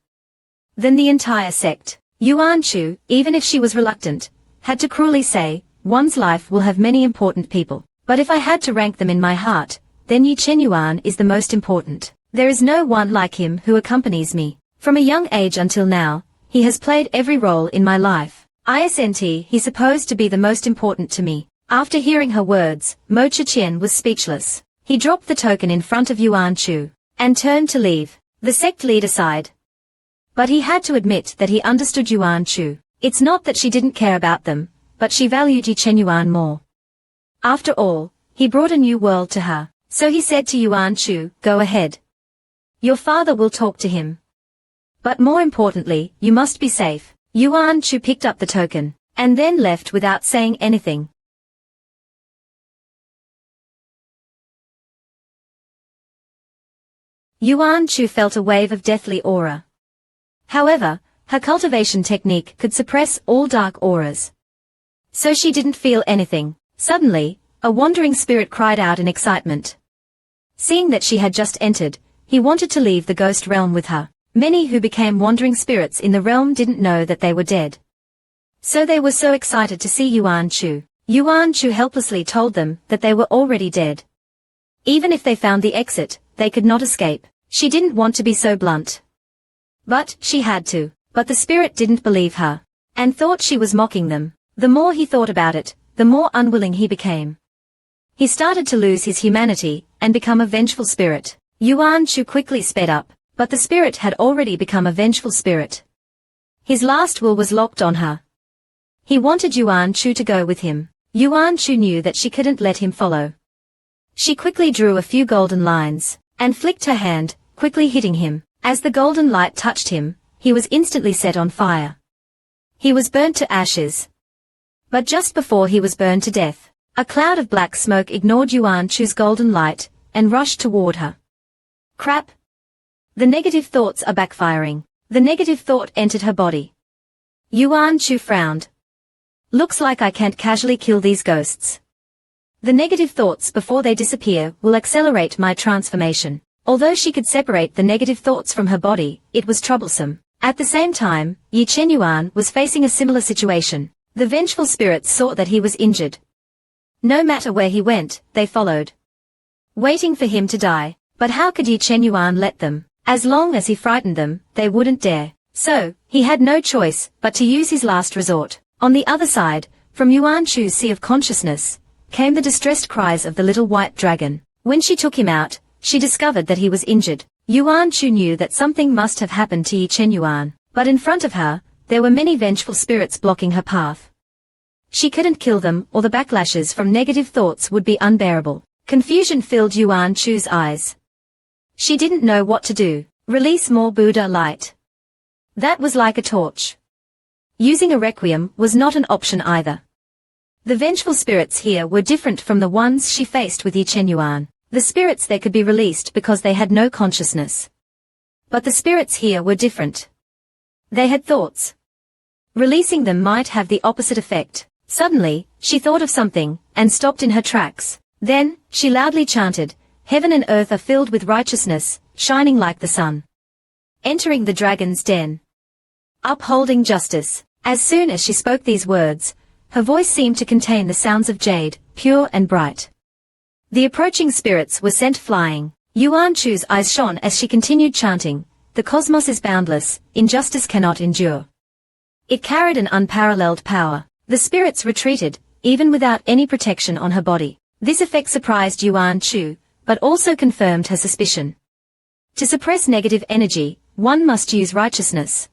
Than the entire sect? Yuan Shu, even if she was reluctant, had to cruelly say, one's life will have many important people, but if I had to rank them in my heart, then Yi Chen Yuan is the most important. There is no one like him who accompanies me. From a young age until now, he has played every role in my life. Isn't he's supposed to be the most important to me. After hearing her words, Mo Chichen was speechless. He dropped the token in front of Yuan Shu, and turned to leave. The sect leader sighed. But he had to admit that he understood Yuan Shu. It's not that she didn't care about them, but she valued Yi Chen Yuan more. After all, he brought a new world to her. So he said to Yuan Shu, go ahead. Your father will talk to him. But more importantly, you must be safe. Yuan Shu picked up the token, and then left without saying anything. Yuan Shu felt a wave of deathly aura. However, her cultivation technique could suppress all dark auras. So she didn't feel anything. Suddenly, a wandering spirit cried out in excitement. Seeing that she had just entered, he wanted to leave the ghost realm with her. Many who became wandering spirits in the realm didn't know that they were dead. So they were so excited to see Yuan Shu. Yuan Shu helplessly told them that they were already dead. Even if they found the exit, they could not escape. She didn't want to be so blunt. But she had to. But the spirit didn't believe her, and thought she was mocking them. The more he thought about it, the more unwilling he became. He started to lose his humanity, and become a vengeful spirit. Yuan Shu quickly sped up, but the spirit had already become a vengeful spirit. His last will was locked on her. He wanted Yuan Shu to go with him. Yuan Shu knew that she couldn't let him follow. She quickly drew a few golden lines, and flicked her hand, quickly hitting him. As the golden light touched him, he was instantly set on fire. He was burnt to ashes. But just before he was burned to death, a cloud of black smoke ignored Yuan Shu's golden light, and rushed toward her. Crap! The negative thoughts are backfiring. The negative thought entered her body. Yuan Shu frowned. Looks like I can't casually kill these ghosts. The negative thoughts before they disappear will accelerate my transformation. Although she could separate the negative thoughts from her body, it was troublesome. At the same time, Yi Chenyuan was facing a similar situation. The vengeful spirits saw that he was injured. No matter where he went, they followed, waiting for him to die. But how could Yi Chenyuan let them? As long as he frightened them, they wouldn't dare. So, he had no choice but to use his last resort. On the other side, from Yuan Chu's sea of consciousness, came the distressed cries of the little white dragon. When she took him out, she discovered that he was injured. Yuan Chu knew that something must have happened to Yi Chenyuan, but in front of her, there were many vengeful spirits blocking her path. She couldn't kill them, or the backlashes from negative thoughts would be unbearable. Confusion filled Yuan Chu's eyes. She didn't know what to do. Release more Buddha light. That was like a torch. Using a requiem was not an option either. The vengeful spirits here were different from the ones she faced with Yi Chenyuan. The spirits there could be released because they had no consciousness. But the spirits here were different. They had thoughts. Releasing them might have the opposite effect. Suddenly, she thought of something, and stopped in her tracks. Then, she loudly chanted, "Heaven and earth are filled with righteousness, shining like the sun." Entering the dragon's den. Upholding justice. As soon as she spoke these words, her voice seemed to contain the sounds of jade, pure and bright. The approaching spirits were sent flying. Yuan Chu's eyes shone as she continued chanting, "The cosmos is boundless, injustice cannot endure." It carried an unparalleled power. The spirits retreated, even without any protection on her body. This effect surprised Yuan Chu, but also confirmed her suspicion. To suppress negative energy, one must use righteousness.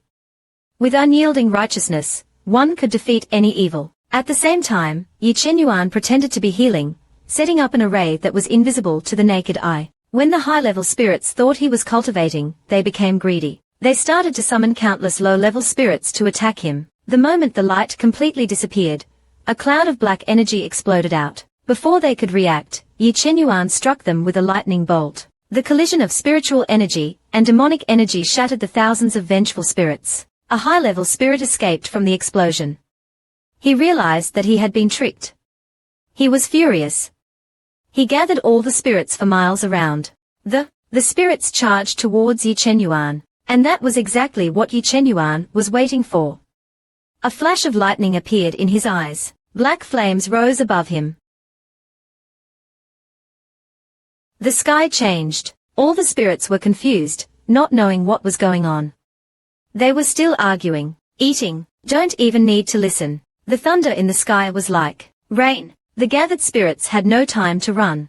With unyielding righteousness, one could defeat any evil. At the same time, Yi Chenyuan pretended to be healing, setting up an array that was invisible to the naked eye. When the high-level spirits thought he was cultivating, they became greedy. They started to summon countless low-level spirits to attack him. The moment the light completely disappeared, a cloud of black energy exploded out. Before they could react, Yi Chenyuan struck them with a lightning bolt. The collision of spiritual energy and demonic energy shattered the thousands of vengeful spirits. A high-level spirit escaped from the explosion. He realized that he had been tricked. He was furious. He gathered all the spirits for miles around. The spirits charged towards Yi Chenyuan, and that was exactly what Yi Chenyuan was waiting for. A flash of lightning appeared in his eyes. Black flames rose above him. The sky changed. All the spirits were confused, not knowing what was going on. They were still arguing, eating, don't even need to listen. The thunder in the sky was like rain. The gathered spirits had no time to run.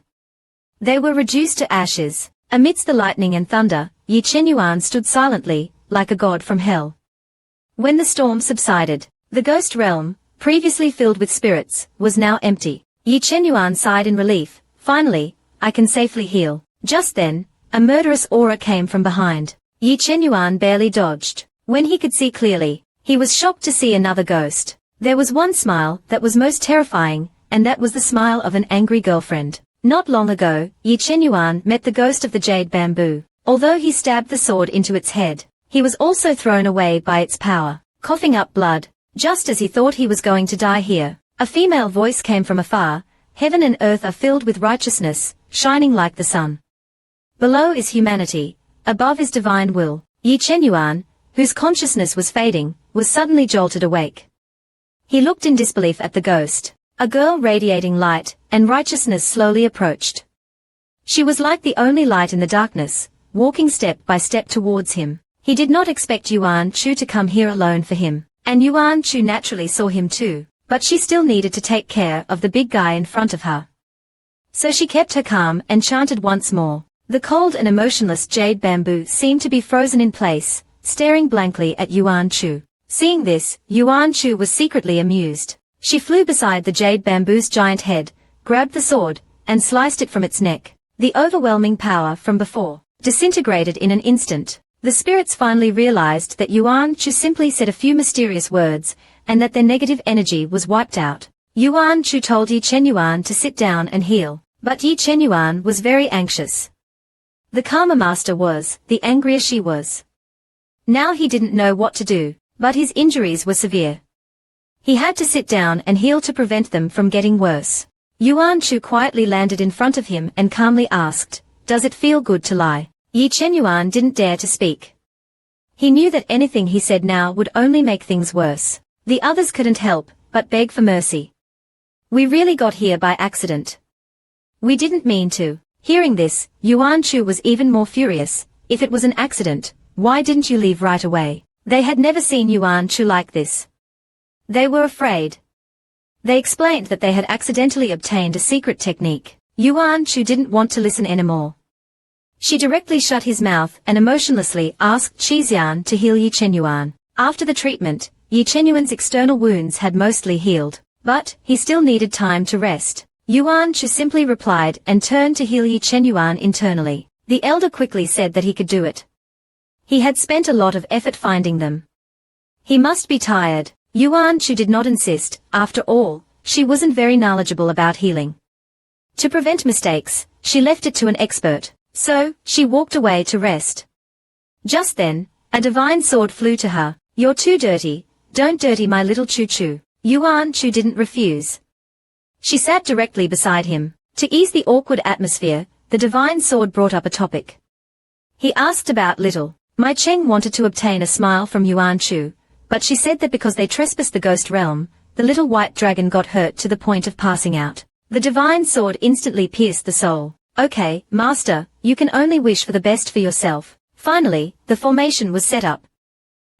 They were reduced to ashes. Amidst the lightning and thunder, Yi Chenyuan stood silently, like a god from hell. When the storm subsided, the ghost realm, previously filled with spirits, was now empty. Yi Chenyuan sighed in relief. Finally, I can safely heal. Just then, a murderous aura came from behind. Yi Chenyuan barely dodged. When he could see clearly, he was shocked to see another ghost. There was one smile that was most terrifying, and that was the smile of an angry girlfriend. Not long ago, Yi Chenyuan met the ghost of the jade bamboo. Although he stabbed the sword into its head, he was also thrown away by its power, coughing up blood. Just as he thought he was going to die here, a female voice came from afar, "Heaven and earth are filled with righteousness, shining like the sun. Below is humanity, above is divine will." Yi Chenyuan, whose consciousness was fading, was suddenly jolted awake. He looked in disbelief at the ghost. A girl radiating light and righteousness slowly approached. She was like the only light in the darkness, walking step by step towards him. He did not expect Yuan Chu to come here alone for him, and Yuan Chu naturally saw him too, but she still needed to take care of the big guy in front of her. So she kept her calm and chanted once more. The cold and emotionless jade bamboo seemed to be frozen in place, staring blankly at Yuan Chu. Seeing this, Yuan Chu was secretly amused. She flew beside the jade bamboo's giant head, grabbed the sword, and sliced it from its neck. The overwhelming power from before disintegrated in an instant. The spirits finally realized that Yuan Chu simply said a few mysterious words, and that their negative energy was wiped out. Yuan Chu told Yi Chenyuan to sit down and heal, but Yi Chenyuan was very anxious. The calmer master was, the angrier she was. Now he didn't know what to do, but his injuries were severe. He had to sit down and heal to prevent them from getting worse. Yuan Chu quietly landed in front of him and calmly asked, "Does it feel good to lie?" Yi Chenyuan didn't dare to speak. He knew that anything he said now would only make things worse. The others couldn't help but beg for mercy. We really got here by accident. We didn't mean to. Hearing this, Yuan Chu was even more furious. If it was an accident, why didn't you leave right away? They had never seen Yuan Chu like this. They were afraid. They explained that they had accidentally obtained a secret technique. Yuan Chu didn't want to listen anymore. She directly shut his mouth and emotionlessly asked Qixian to heal Yi Chenyuan. After the treatment, Yi Chenyuan's external wounds had mostly healed, but he still needed time to rest. Yuan Chu simply replied and turned to heal Yi Chenyuan internally. The elder quickly said that he could do it. He had spent a lot of effort finding them. He must be tired. Yuan Chu did not insist. After all, she wasn't very knowledgeable about healing. To prevent mistakes, she left it to an expert, so she walked away to rest. Just then, a divine sword flew to her. You're too dirty, don't dirty my little Chu-Chu. Yuan Chu didn't refuse. She sat directly beside him. To ease the awkward atmosphere, the divine sword brought up a topic. He asked about Little. Mai Cheng wanted to obtain a smile from Yuan Chu, but she said that because they trespassed the ghost realm, the little white dragon got hurt to the point of passing out. The divine sword instantly pierced the soul. Okay, master, you can only wish for the best for yourself. Finally, the formation was set up.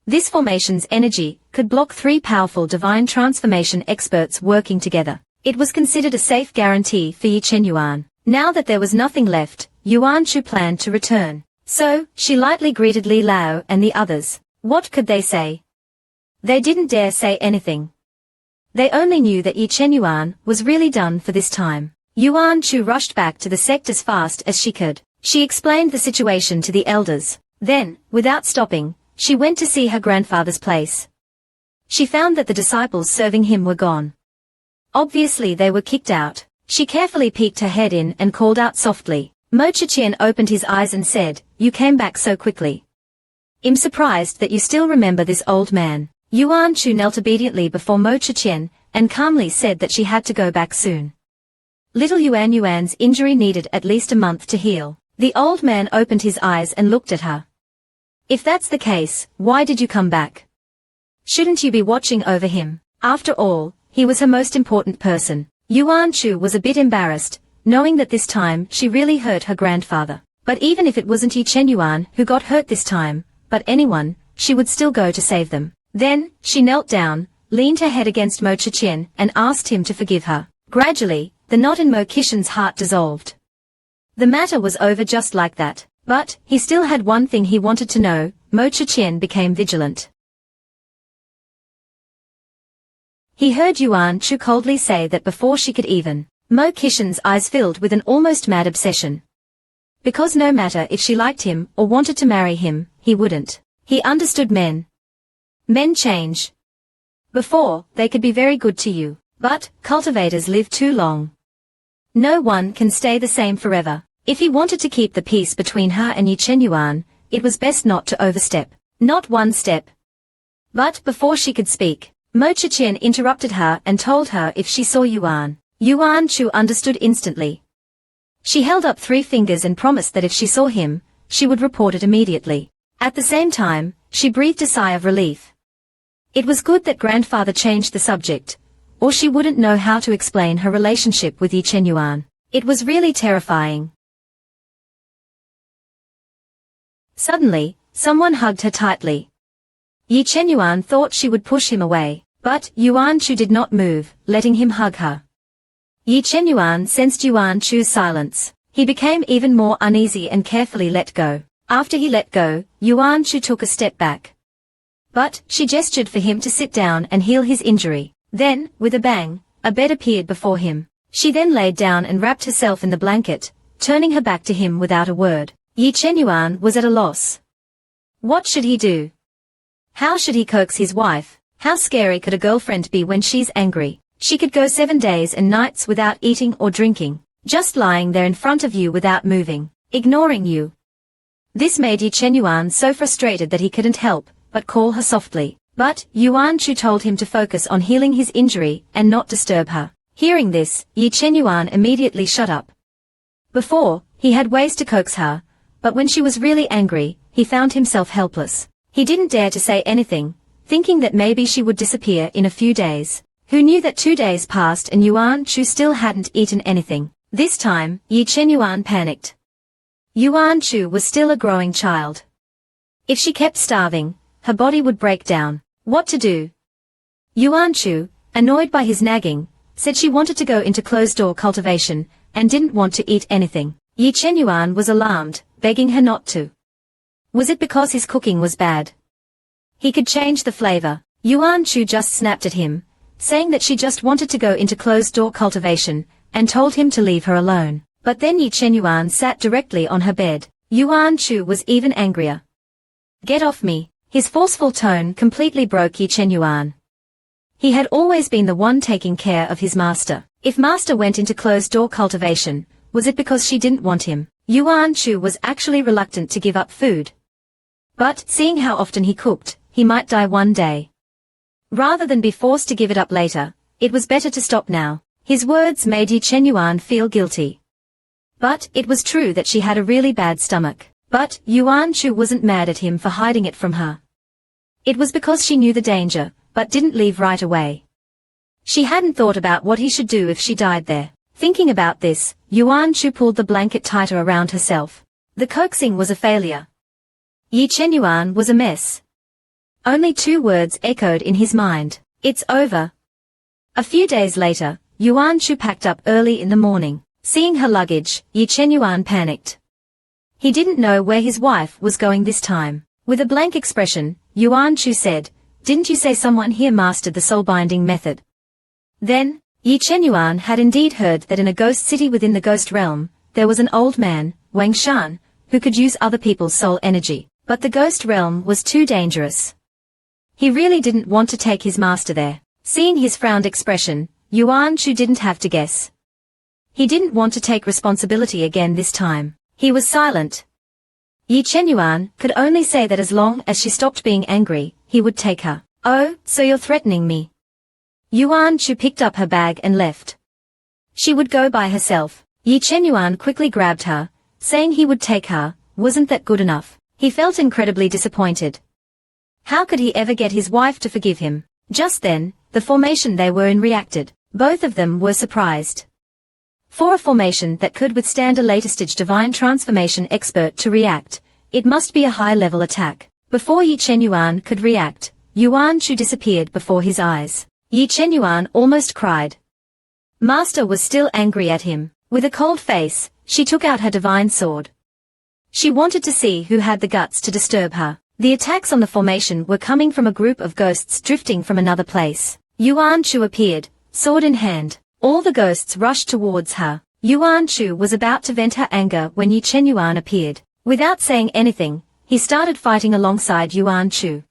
This formation's energy could block 3 powerful divine transformation experts working together. It was considered a safe guarantee for Yi Chenyuan. Now that there was nothing left, Yuan Chu planned to return. So, she lightly greeted Li Lao and the others. What could they say? They didn't dare say anything. They only knew that Yi Chenyuan was really done for this time. Yuan Chu rushed back to the sect as fast as she could. She explained the situation to the elders. Then, without stopping, she went to see her grandfather's place. She found that the disciples serving him were gone. Obviously they were kicked out. She carefully peeked her head in and called out softly. Mo Chichen opened his eyes and said, "You came back so quickly. I'm surprised that you still remember this old man." Yuan Chu knelt obediently before Mo Chichen, and calmly said that she had to go back soon. Little Yuan's injury needed at least a month to heal. The old man opened his eyes and looked at her. If that's the case, why did you come back? Shouldn't you be watching over him? After all, he was her most important person. Yuan Chu was a bit embarrassed, knowing that this time she really hurt her grandfather. But even if it wasn't Yi Chenyuan who got hurt this time, but anyone, she would still go to save them. Then, she knelt down, leaned her head against Mo Chichen, and asked him to forgive her. Gradually, the knot in Mo Kishin's heart dissolved. The matter was over just like that. But, he still had one thing he wanted to know. Mo Chichen became vigilant. He heard Yuan Chu coldly say that before she could even. Mo Kishin's eyes filled with an almost mad obsession. Because no matter if she liked him or wanted to marry him, he wouldn't. He understood men. Men change. Before, they could be very good to you, but cultivators live too long. No one can stay the same forever. If he wanted to keep the peace between her and Yi Chenyuan, it was best not to overstep. Not one step. But before she could speak, Mo Chichen interrupted her and told her if she saw Yuan. Yuan Chu understood instantly. She held up 3 fingers and promised that if she saw him, she would report it immediately. At the same time, she breathed a sigh of relief. It was good that grandfather changed the subject, or she wouldn't know how to explain her relationship with Yi Chenyuan. It was really terrifying. Suddenly, someone hugged her tightly. Yi Chenyuan thought she would push him away, but Yuan Chu did not move, letting him hug her. Yi Chenyuan sensed Yuan Chu's silence. He became even more uneasy and carefully let go. After he let go, Yuan Chu took a step back. But, she gestured for him to sit down and heal his injury. Then, with a bang, a bed appeared before him. She then laid down and wrapped herself in the blanket, turning her back to him without a word. Yi Chenyuan was at a loss. What should he do? How should he coax his wife? How scary could a girlfriend be when she's angry? She could go 7 days and nights without eating or drinking, just lying there in front of you without moving, ignoring you. This made Yi Chenyuan so frustrated that he couldn't help but call her softly. But, Yuan Chu told him to focus on healing his injury and not disturb her. Hearing this, Yi Chenyuan immediately shut up. Before, he had ways to coax her, but when she was really angry, he found himself helpless. He didn't dare to say anything, thinking that maybe she would disappear in a few days. Who knew that 2 days passed and Yuan Shu still hadn't eaten anything? This time, Yi Chenyuan panicked. Yuan Shu was still a growing child. If she kept starving, her body would break down. What to do? Yuan Shu, annoyed by his nagging, said she wanted to go into closed-door cultivation and didn't want to eat anything. Yi Chenyuan was alarmed, begging her not to. Was it because his cooking was bad? He could change the flavor. Yuan Shu just snapped at him, saying that she just wanted to go into closed-door cultivation, and told him to leave her alone. But then Yi Chenyuan sat directly on her bed. Yuan Shu was even angrier. Get off me. His forceful tone completely broke Yi Chenyuan. He had always been the one taking care of his master. If master went into closed-door cultivation, was it because she didn't want him? Yuan Shu was actually reluctant to give up food. But, seeing how often he cooked, he might die one day. Rather than be forced to give it up later, it was better to stop now. His words made Yi Chenyuan feel guilty. But, it was true that she had a really bad stomach. But, Yuan Shu wasn't mad at him for hiding it from her. It was because she knew the danger, but didn't leave right away. She hadn't thought about what he should do if she died there. Thinking about this, Yuan Shu pulled the blanket tighter around herself. The coaxing was a failure. Yi Chenyuan was a mess. Only 2 words echoed in his mind. It's over. A few days later, Yuan Shu packed up early in the morning. Seeing her luggage, Yi Chenyuan panicked. He didn't know where his wife was going this time. With a blank expression, Yuan Shu said, "Didn't you say someone here mastered the soul-binding method?" Then, Yi Chenyuan had indeed heard that in a ghost city within the ghost realm, there was an old man, Wang Shan, who could use other people's soul energy. But the ghost realm was too dangerous. He really didn't want to take his master there. Seeing his frowned expression, Yuan Shu didn't have to guess. He didn't want to take responsibility again this time. He was silent. Yi Chenyuan could only say that as long as she stopped being angry, he would take her. "Oh, so you're threatening me." Yuan Shu picked up her bag and left. She would go by herself. Yi Chenyuan quickly grabbed her, saying he would take her. Wasn't that good enough? He felt incredibly disappointed. How could he ever get his wife to forgive him? Just then, the formation they were in reacted. Both of them were surprised. For a formation that could withstand a later-stage divine transformation expert to react, it must be a high-level attack. Before Yi Chenyuan could react, Yuan Shu disappeared before his eyes. Yi Chenyuan almost cried. Master was still angry at him. With a cold face, she took out her divine sword. She wanted to see who had the guts to disturb her. The attacks on the formation were coming from a group of ghosts drifting from another place. Yuan Shu appeared, sword in hand. All the ghosts rushed towards her. Yuan Shu was about to vent her anger when Yi Chenyuan appeared. Without saying anything, he started fighting alongside Yuan Shu.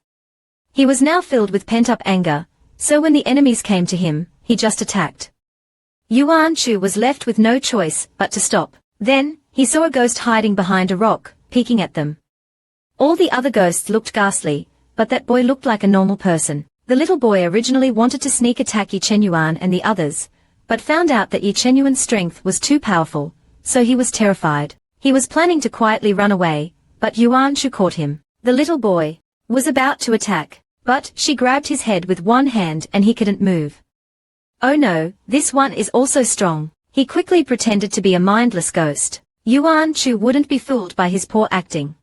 He was now filled with pent-up anger, so when the enemies came to him, he just attacked. Yuan Shu was left with no choice but to stop. Then, he saw a ghost hiding behind a rock, peeking at them. All the other ghosts looked ghastly, but that boy looked like a normal person. The little boy originally wanted to sneak attack Yi Chenyuan and the others, but found out that Yi Chenyuan's strength was too powerful, so he was terrified. He was planning to quietly run away, but Yuan Shu caught him. The little boy was about to attack, but she grabbed his head with one hand and he couldn't move. Oh no, this one is also strong. He quickly pretended to be a mindless ghost. Yuan Shu wouldn't be fooled by his poor acting.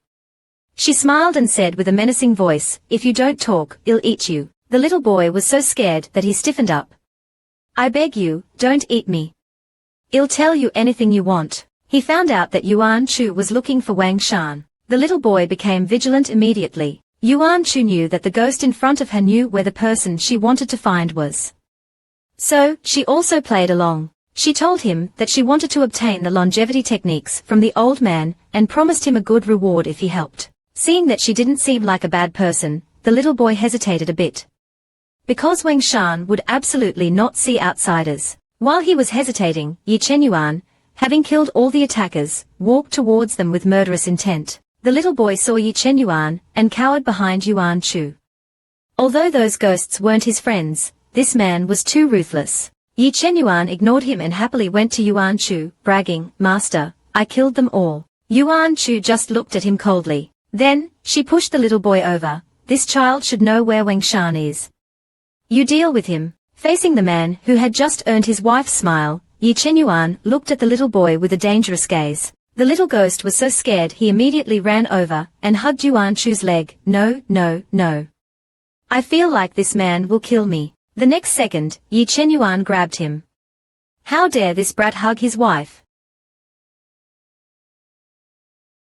She smiled and said with a menacing voice, "If you don't talk, I'll eat you." The little boy was so scared that he stiffened up. "I beg you, don't eat me. I'll tell you anything you want." He found out that Yuan Shu was looking for Wang Shan. The little boy became vigilant immediately. Yuan Shu knew that the ghost in front of her knew where the person she wanted to find was. So, she also played along. She told him that she wanted to obtain the longevity techniques from the old man and promised him a good reward if he helped. Seeing that she didn't seem like a bad person, the little boy hesitated a bit. Because Wang Shan would absolutely not see outsiders. While he was hesitating, Yi Chenyuan, having killed all the attackers, walked towards them with murderous intent. The little boy saw Yi Chenyuan and cowered behind Yuan Shu. Although those ghosts weren't his friends, this man was too ruthless. Yi Chenyuan ignored him and happily went to Yuan Shu, bragging, "Master, I killed them all." Yuan Shu just looked at him coldly. Then, she pushed the little boy over, this child should know where Wang Shan is. You deal with him. Facing the man who had just earned his wife's smile, Yi Chenyuan looked at the little boy with a dangerous gaze. The little ghost was so scared he immediately ran over and hugged Yuan Chu's leg. No, no, no. I feel like this man will kill me. The next second, Yi Chenyuan grabbed him. How dare this brat hug his wife?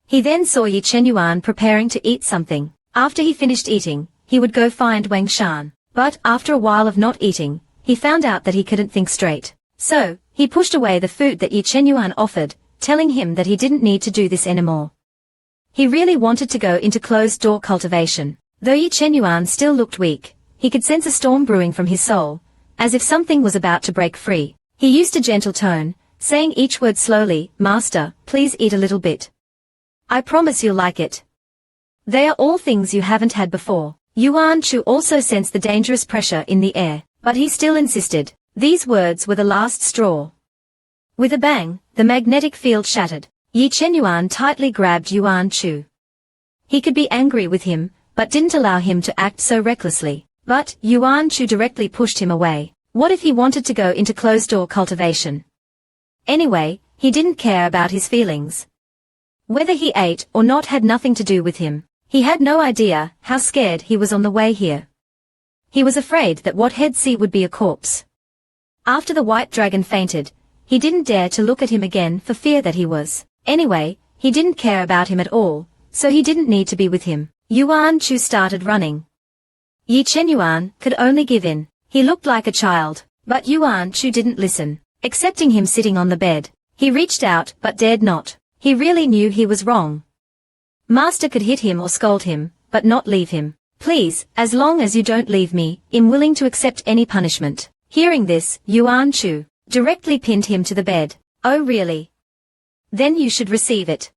He then saw Yi Chenyuan preparing to eat something. After he finished eating, he would go find Wang Shan. But after a while of not eating, he found out that he couldn't think straight. So, he pushed away the food that Yi Chenyuan offered, telling him that he didn't need to do this anymore. He really wanted to go into closed-door cultivation. Though Yi Chenyuan still looked weak, he could sense a storm brewing from his soul, as if something was about to break free. He used a gentle tone, saying each word slowly, Master, please eat a little bit. I promise you'll like it. They are all things you haven't had before. Yuan Chu also sensed the dangerous pressure in the air, but he still insisted. These words were the last straw. With a bang, the magnetic field shattered. Yi Chenyuan tightly grabbed Yuan Chu. He could be angry with him, but didn't allow him to act so recklessly. But Yuan Chu directly pushed him away. What if he wanted to go into closed-door cultivation? Anyway, he didn't care about his feelings. Whether he ate or not had nothing to do with him. He had no idea how scared he was on the way here. He was afraid that what he'd see would be a corpse. After the white dragon fainted, he didn't dare to look at him again for fear that he was. Anyway, he didn't care about him at all, so he didn't need to be with him. Yuan Chu started running. Yi Chenyuan could only give in. He looked like a child, but Yuan Chu didn't listen, accepting him sitting on the bed. He reached out but dared not. He really knew he was wrong. Master could hit him or scold him, but not leave him. Please, as long as you don't leave me, I'm willing to accept any punishment. Hearing this, Yuan Chu directly pinned him to the bed. Oh really? Then you should receive it.